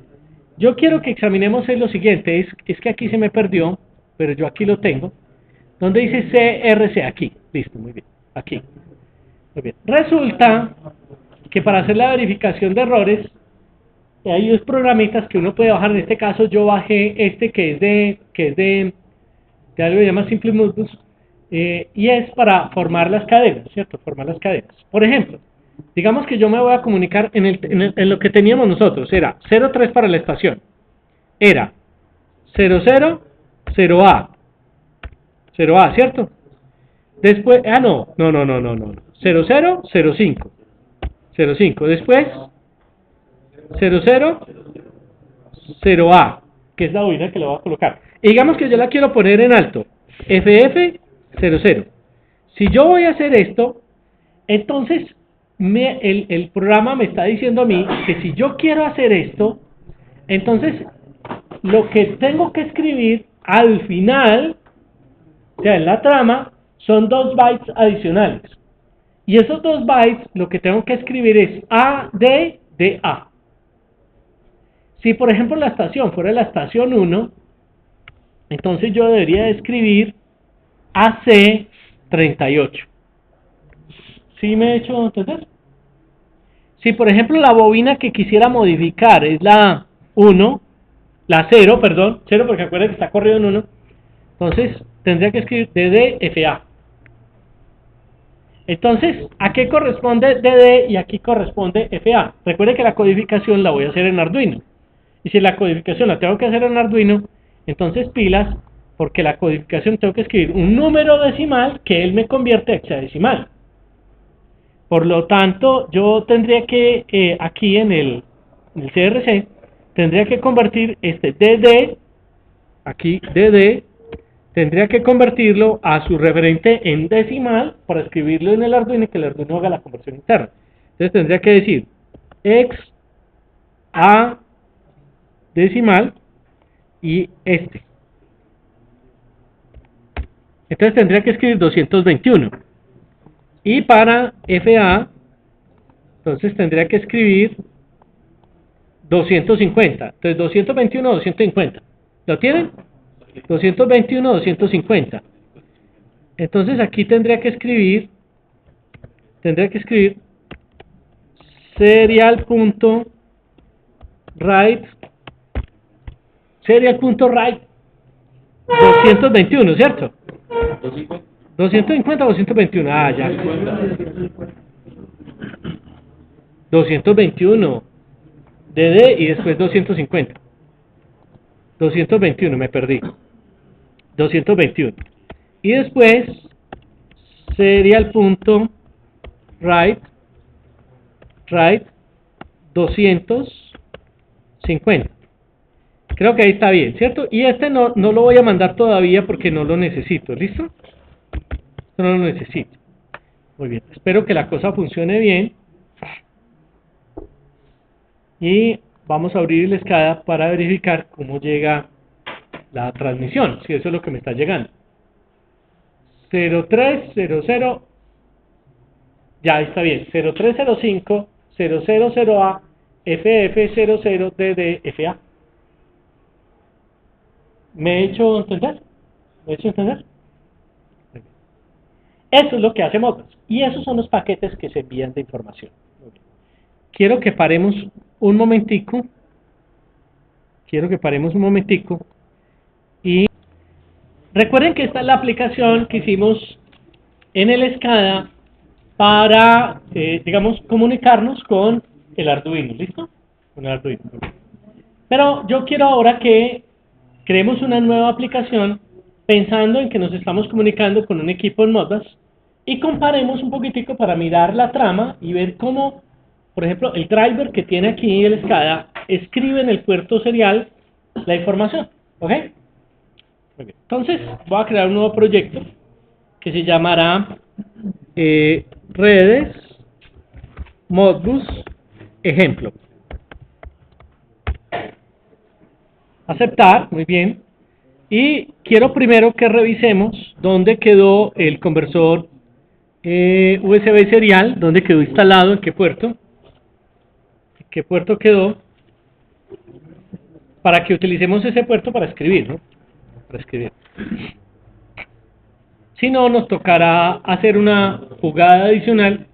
A: yo quiero que examinemos lo siguiente. Es que aquí se me perdió, pero yo aquí lo tengo. ¿Dónde dice CRC? Aquí. Listo, muy bien. Aquí. Muy bien. Resulta que para hacer la verificación de errores, hay dos programitas que uno puede bajar. En este caso yo bajé este que es de algo que se llama Simple Modbus, y es para formar las cadenas, ¿cierto? Formar las cadenas. Por ejemplo, digamos que yo me voy a comunicar en lo que teníamos nosotros, era 03 para la estación, era 00, 0A, 0A, ¿cierto? Después, no, 00, 05, 05, después 00, 0A, que es la bobina que le voy a colocar. Y digamos que yo la quiero poner en alto, FF00. Si yo voy a hacer esto, entonces el programa me está diciendo a mí que si yo quiero hacer esto, entonces lo que tengo que escribir al final, o sea, en la trama, son 2 bytes adicionales. Y esos 2 bytes, lo que tengo que escribir es AD de A. Si, por ejemplo, la estación fuera la estación 1, entonces yo debería escribir AC38. ¿Sí me he hecho entender? Si, por ejemplo, la bobina que quisiera modificar es la 1, la 0, perdón, 0 porque acuérdense que está corrido en 1, entonces tendría que escribir DDFA. Entonces, ¿a qué corresponde DD y aquí corresponde FA? Recuerden que la codificación la voy a hacer en Arduino. Y si la codificación la tengo que hacer en Arduino, entonces pilas, porque la codificación tengo que escribir un número decimal que él me convierte a hexadecimal. Por lo tanto, yo tendría que, aquí en el CRC, tendría que convertir este DD, aquí DD, tendría que convertirlo a su referente en decimal para escribirlo en el Arduino y que el Arduino haga la conversión interna. Entonces tendría que decir X A decimal y este. Entonces tendría que escribir 221. Y para FA, entonces tendría que escribir 250. Entonces 221, 250. ¿Lo tienen? 221, 250. Entonces aquí tendría que escribir serial.write 221, ¿cierto? 250 o 221, ya. 221 DD y después 250. 221, me perdí. 221. Y después serial.write 250. Creo que ahí está bien, ¿cierto? Y este no lo voy a mandar todavía porque no lo necesito, ¿listo? Esto no lo necesito. Muy bien, espero que la cosa funcione bien. Y vamos a abrir el SCADA para verificar cómo llega la transmisión, si eso es lo que me está llegando. 0300, ya ahí está bien, 0305 000A FF00DDFA. ¿Me he hecho entender? ¿Me he hecho entender? Eso es lo que hace Modbus. Y esos son los paquetes que se envían de información. Quiero que paremos un momentico. Y recuerden que esta es la aplicación que hicimos en el SCADA para, digamos, comunicarnos con el Arduino. ¿Listo? Con el Arduino. Pero yo quiero ahora que creemos una nueva aplicación pensando en que nos estamos comunicando con un equipo en Modbus y comparemos un poquitico para mirar la trama y ver cómo, por ejemplo, el driver que tiene aquí el SCADA escribe en el puerto serial la información. ¿Ok? Entonces voy a crear un nuevo proyecto que se llamará redes Modbus ejemplo. Aceptar, muy bien. Y quiero primero que revisemos dónde quedó el conversor USB serial, dónde quedó instalado, en qué puerto quedó, para que utilicemos ese puerto para escribir, ¿no? Para escribir. Si no, nos tocará hacer una jugada adicional,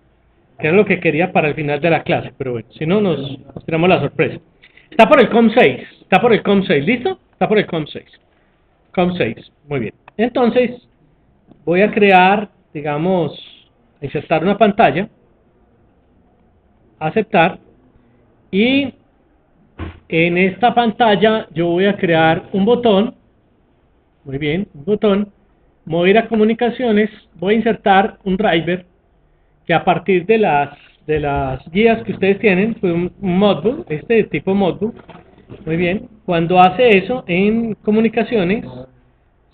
A: que es lo que quería para el final de la clase, pero bueno, si no, nos tiramos la sorpresa. Está por el COM6, está por el COM6, ¿listo? Está por el COM6. COM6, muy bien. Entonces, voy a crear, digamos, insertar una pantalla, aceptar, y en esta pantalla yo voy a crear un botón, muy bien, un botón, voy a ir a comunicaciones, voy a insertar un driver que a partir de las guías que ustedes tienen, fue un Modbus, este de tipo Modbus, muy bien, cuando hace eso en comunicaciones,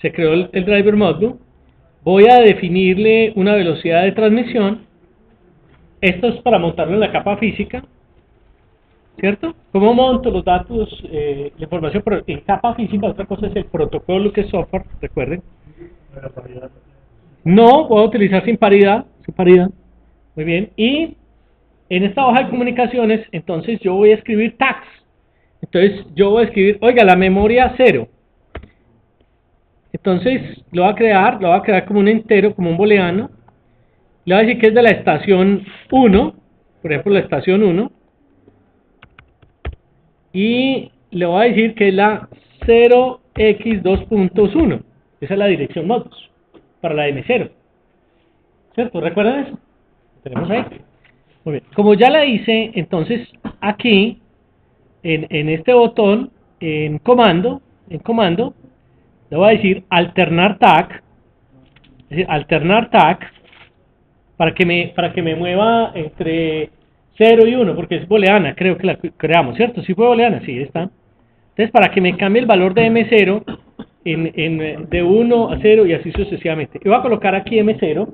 A: se creó el driver Modbus, voy a definirle una velocidad de transmisión, esto es para montarlo en la capa física, ¿cierto? ¿Cómo monto los datos, la información en capa física? Otra cosa es el protocolo que es software, recuerden. No, puedo utilizar sin paridad, muy bien, y en esta hoja de comunicaciones, entonces yo voy a escribir tags, entonces yo voy a escribir, oiga, la memoria 0, entonces lo voy a crear como un entero, como un booleano, le voy a decir que es de la estación 1, por ejemplo la estación 1, y le voy a decir que es la 0x2.1, esa es la dirección Modbus, para la M0, ¿cierto? ¿Recuerdan eso? Lo tenemos ahí. Muy bien. Como ya la hice, entonces aquí, en este botón, en comando, le voy a decir alternar tag, es decir, alternar tag, para que me mueva entre 0 y 1, porque es booleana, creo que la creamos, ¿cierto? ¿Sí fue booleana? Sí, está. Entonces, para que me cambie el valor de M0 de 1 a 0 y así sucesivamente. Y voy a colocar aquí M0,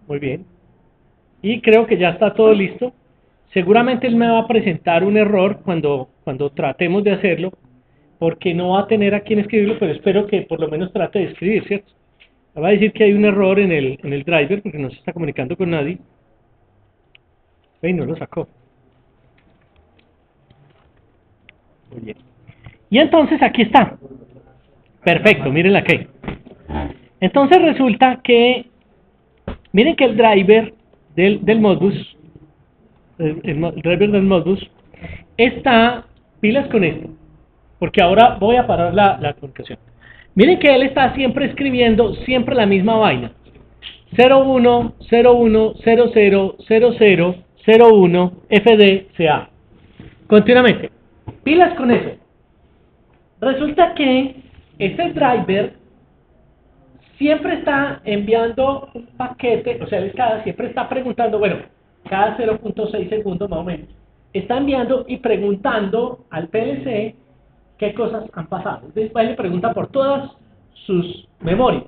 A: muy bien. Y creo que ya está todo listo. Seguramente él me va a presentar un error cuando tratemos de hacerlo, porque no va a tener a quién escribirlo, pero espero que por lo menos trate de escribir, ¿cierto? Me va a decir que hay un error en el driver, porque no se está comunicando con nadie. No lo sacó. Muy bien. Y entonces aquí está. Perfecto, miren aquí. Entonces resulta que, miren que el driver del Modbus, el driver del Modbus, está pilas con esto, porque ahora voy a parar la comunicación. Miren que él está siempre escribiendo siempre la misma vaina. 01, 01, 00, 00, 01, FDCA. Continuamente. Pilas con eso. Resulta que este driver siempre está enviando un paquete, o sea, él siempre está preguntando, bueno, cada 0.6 segundos más o menos, está enviando y preguntando al PLC qué cosas han pasado. Entonces, él le pregunta por todas sus memorias.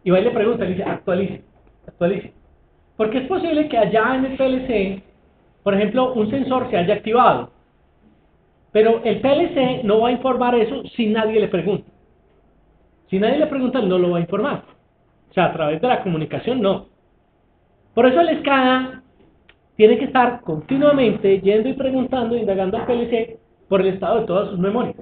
A: Y él le pregunta, le dice, actualice. Porque es posible que allá en el PLC, por ejemplo, un sensor se haya activado. Pero el PLC no va a informar eso si nadie le pregunta. Si nadie le pregunta, no lo va a informar. O sea, a través de la comunicación, no. Por eso el SCADA tiene que estar continuamente yendo y preguntando, indagando al PLC por el estado de todas sus memorias.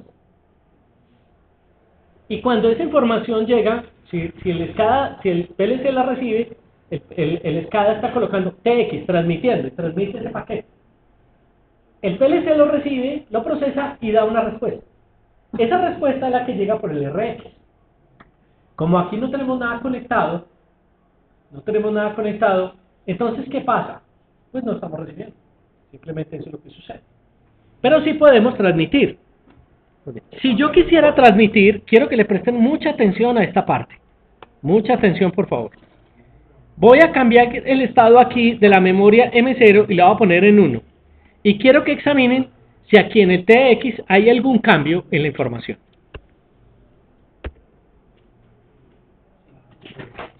A: Y cuando esa información llega, si el PLC la recibe, el SCADA está colocando TX, transmitiendo, y transmite ese paquete. El PLC lo recibe, lo procesa y da una respuesta. Esa respuesta es la que llega por el RX. Como aquí no tenemos nada conectado, entonces, ¿qué pasa? Pues no estamos recibiendo. Simplemente eso es lo que sucede. Pero sí podemos transmitir. Si yo quisiera transmitir, quiero que le presten mucha atención a esta parte. Mucha atención, por favor. Voy a cambiar el estado aquí de la memoria M0 y la voy a poner en 1. Y quiero que examinen si aquí en el TX hay algún cambio en la información.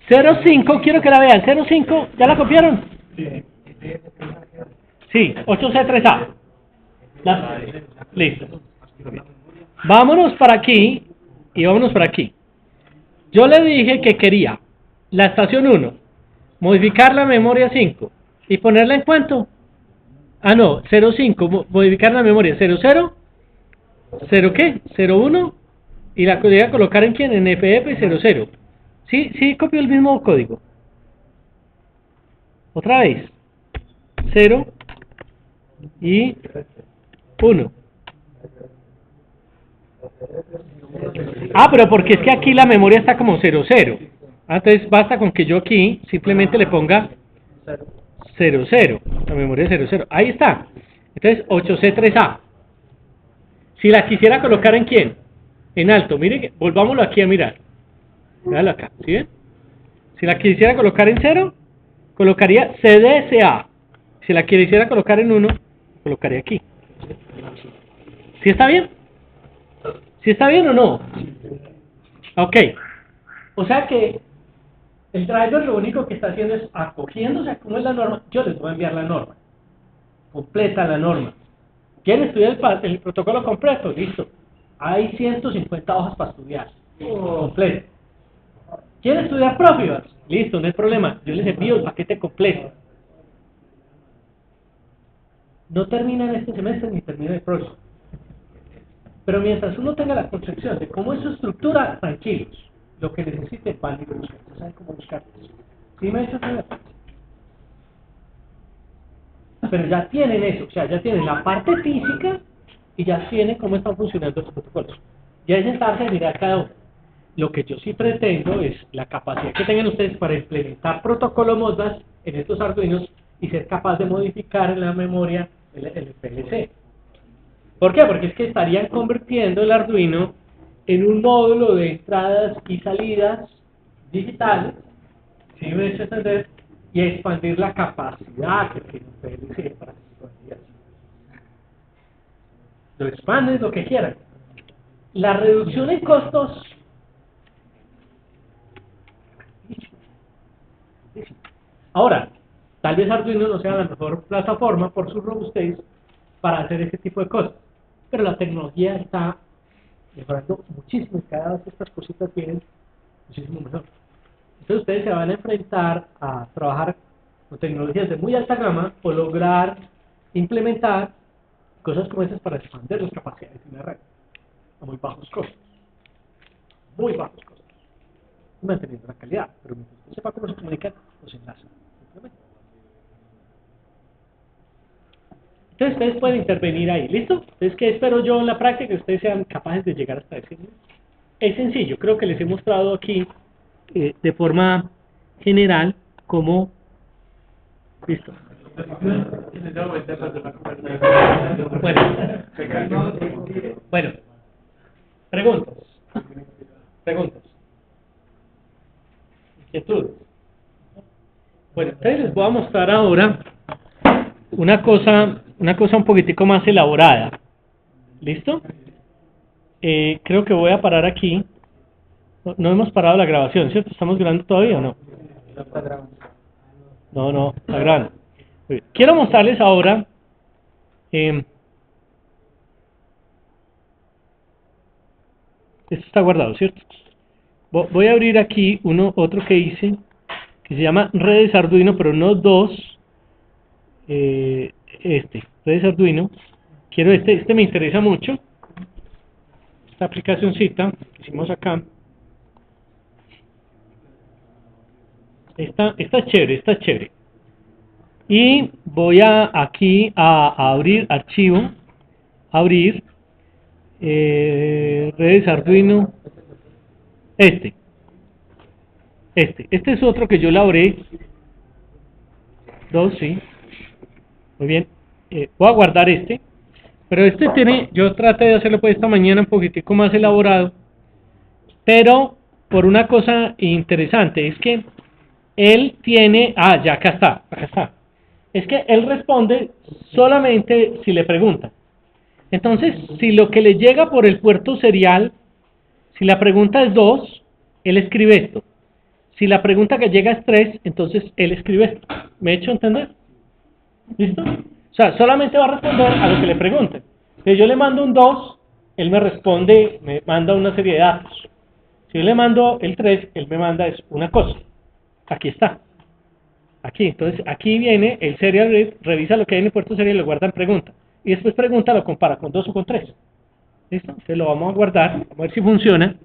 A: 05, quiero que la vean. 05, ¿ya la copiaron? Sí, 8C3A. Listo. Vámonos para aquí y vámonos para aquí. Yo le dije que quería la estación 1, modificar la memoria 5 y ponerla en cuánto. Ah, no, 05, modificar la memoria 00, 0 qué, 01 y la podría colocar en quién, en FF00. Sí, sí, copió el mismo código. Otra vez, 0 y 1. Ah, pero porque es que aquí la memoria está como 00. Entonces basta con que yo aquí simplemente le ponga 00. La memoria es 00. Ahí está. Entonces 8C3A. Si la quisiera colocar en quién? En alto. Mire, volvámoslo aquí a mirar. Míralo acá. ¿Sí ven? Si la quisiera colocar en 0, colocaría CDSA. Si la quisiera colocar en 1, colocaría aquí. ¿Sí está bien? ¿Sí está bien o no? Ok. O sea que el driver lo único que está haciendo es acogiéndose a cómo es la norma. Yo les voy a enviar la norma. Completa la norma. ¿Quieren estudiar el protocolo completo? Listo. Hay 150 hojas para estudiar. Completo. ¿Quieren estudiar Profibus? Listo, no hay problema. Yo les envío el paquete completo. No termina en este semestre ni termina el próximo. Pero mientras uno tenga la concepción de cómo es su estructura, tranquilos. Lo que necesite, van y buscan. No saben cómo buscar. ¿Sí me he hecho entender? Pero ya tienen eso, o sea, ya tienen la parte física y ya tienen cómo están funcionando los protocolos. Ya es sentarse a mirar cada uno. Lo que yo sí pretendo es la capacidad que tengan ustedes para implementar protocolos Modbus en estos Arduinos y ser capaz de modificar en la memoria el PLC. ¿Por qué? Porque es que estarían convirtiendo el Arduino en un módulo de entradas y salidas digitales, ¿sí me he hecho entender? Y expandir la capacidad que tiene un PLC para que se pueda. Lo expanden lo que quieran. La reducción en costos. Ahora, tal vez Arduino no sea la mejor plataforma por su robustez para hacer ese tipo de cosas, pero la tecnología está mejorando muchísimo y cada vez estas cositas vienen muchísimo mejor. Entonces ustedes se van a enfrentar a trabajar con tecnologías de muy alta gama o lograr implementar cosas como esas para expandir las capacidades de una red a muy bajos costos. Muy bajos costos. Manteniendo la calidad, pero mientras usted sepa cómo se comunican, los enlazan. Entonces ustedes pueden intervenir ahí, ¿listo? Entonces, ¿qué espero yo en la práctica? Que ustedes sean capaces de llegar hasta ese nivel. Es sencillo, creo que les he mostrado aquí de forma general cómo... Listo. Bueno, preguntas. Inquietudes. Bueno, entonces les voy a mostrar ahora una cosa un poquitico más elaborada. ¿Listo? Creo que voy a parar aquí. No hemos parado la grabación, ¿cierto? ¿Estamos grabando todavía o no? No, está grabando. Quiero mostrarles ahora esto está guardado, ¿cierto? Voy a abrir aquí otro que hice que se llama redes Arduino, pero no dos. Redes Arduino. Quiero este me interesa mucho. Esta aplicacioncita que hicimos acá. Está chévere. Y voy aquí a abrir archivo, redes Arduino, este es otro que yo elaboré, sí, muy bien, voy a guardar pero yo traté de hacerlo pues esta mañana un poquitico más elaborado, pero por una cosa interesante, es que él tiene, ya acá está, es que él responde solamente si le preguntan. Entonces, si lo que le llega por el puerto serial, si la pregunta es 2, él escribe esto. Si la pregunta que llega es 3, entonces él escribe esto. ¿Me he hecho entender? ¿Listo? O sea, solamente va a responder a lo que le pregunten. Si yo le mando un 2, él me responde, me manda una serie de datos. Si yo le mando el 3, él me manda es una cosa. Aquí está. Aquí, entonces, aquí viene el serial read, revisa lo que hay en el puerto serial y lo guarda en pregunta. Y después pregunta, lo compara con 2 o con 3. ¿Listo? Entonces lo vamos a guardar, vamos a ver si funciona.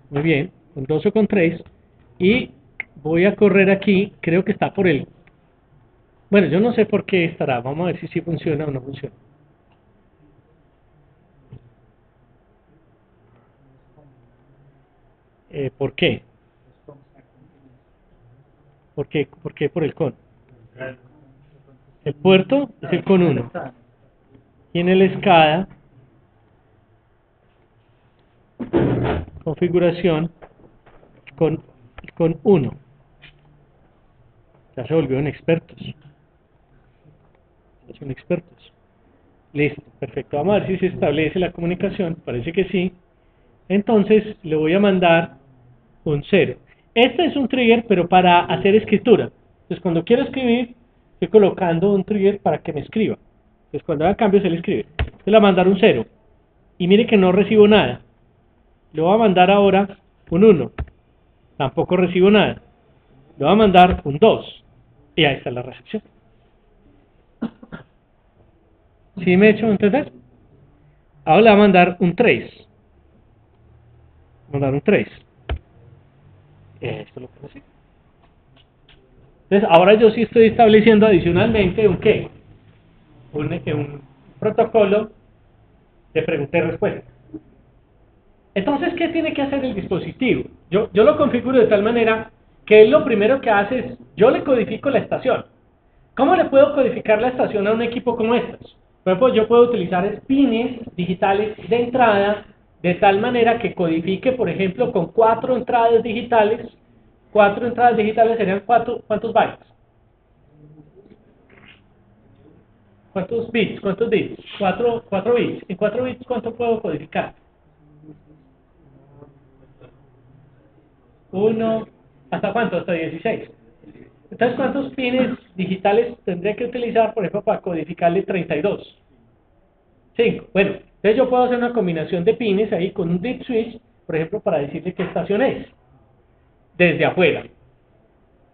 A: Muy bien, con 2 o con 3. Y voy a correr aquí, creo que está por el... Bueno, yo no sé por qué estará, vamos a ver si sí funciona o no funciona. ¿Por qué? ¿Por qué? ¿Por qué por el con? El puerto es el con 1. Y en el SCADA, configuración, con 1. Ya se volvieron expertos. Ya son expertos. Listo, perfecto. Vamos a ver si se establece la comunicación. Parece que sí. Entonces le voy a mandar un 0. Este es un trigger, pero para hacer escritura. Entonces cuando quiero escribir, estoy colocando un trigger para que me escriba. Entonces cuando haga cambios, él escribe. Entonces le voy a mandar un 0. Y mire que no recibo nada. Le voy a mandar ahora un 1. Tampoco recibo nada. Le voy a mandar un 2. Y ahí está la recepción. ¿Sí me he hecho entender? Ahora le voy a mandar un 3. Mandar un 3. Esto es lo que necesito. Entonces, ahora yo sí estoy estableciendo adicionalmente un ¿qué? Un protocolo de pregunta y respuesta. Entonces, ¿qué tiene que hacer el dispositivo? Yo lo configuro de tal manera que él lo primero que hace es, yo le codifico la estación. ¿Cómo le puedo codificar la estación a un equipo como estos? Por ejemplo, yo puedo utilizar pines digitales de entrada de tal manera que codifique, por ejemplo, con 4 entradas digitales. 4 entradas digitales serían ¿cuántos bytes? ¿Cuántos bits? ¿Cuántos bits? 4 bits. ¿En 4 bits cuánto puedo codificar? 1, ¿hasta cuánto? Hasta 16. Entonces, ¿cuántos pines digitales tendría que utilizar, por ejemplo, para codificarle 32? 5. Bueno, entonces yo puedo hacer una combinación de pines ahí con un deep switch, por ejemplo, para decirle qué estación es. Desde afuera.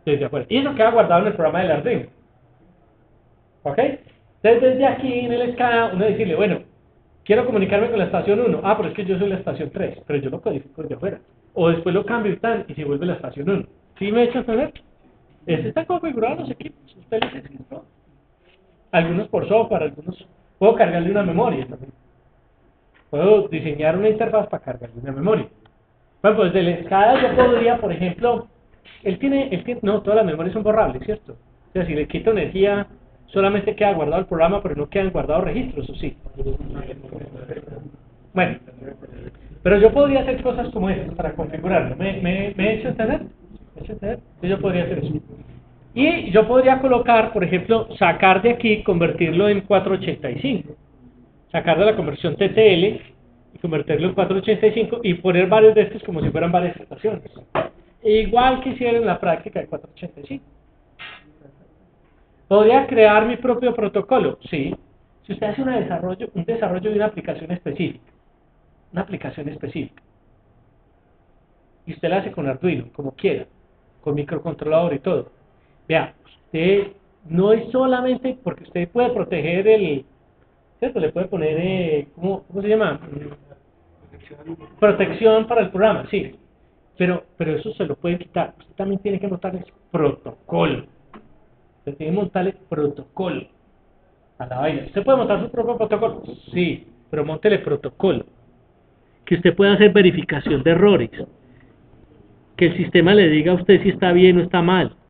A: Desde afuera. Y eso queda guardado en el programa del Arduino. ¿Ok? Entonces, desde aquí en el SCADA, uno decirle, bueno, quiero comunicarme con la estación 1. Ah, pero es que yo soy la estación 3, pero yo lo codifico desde afuera. O después lo cambio y se vuelve la estación 1. ¿Sí me he hecho entender? Ese está configurado en los equipos. Usted les escribió. Algunos por software, algunos... Puedo cargarle una memoria también. Puedo diseñar una interfaz para cargarle una memoria. Bueno, pues del SCADA yo podría, por ejemplo... No, todas las memorias son borrables, ¿cierto? O sea, si le quito energía, solamente queda guardado el programa, pero no quedan guardados registros, ¿o sí? Bueno, pero yo podría hacer cosas como estas para configurarlo. ¿Me he hecho entender? ¿Me he hecho entender? Entonces yo podría hacer eso. Y yo podría colocar, por ejemplo, sacar de aquí, convertirlo en 485. Sacar de la conversión TTL y convertirlo en 485 y poner varios de estos como si fueran varias estaciones. Igual que hicieron en la práctica de 485. ¿Podría crear mi propio protocolo? Sí. Si usted hace un desarrollo de una aplicación específica, y usted la hace con Arduino, como quiera, con microcontrolador y todo. Vea, usted no es solamente porque usted puede proteger ¿cierto? Le puede poner, ¿cómo se llama? Protección para el programa, sí. Pero eso se lo puede quitar. Usted también tiene que montarle protocolo. Usted tiene que montarle protocolo a la vaina. ¿Usted puede montar su propio protocolo? Sí, pero móntele protocolo. Que usted pueda hacer verificación de errores. Que el sistema le diga a usted si está bien o está mal.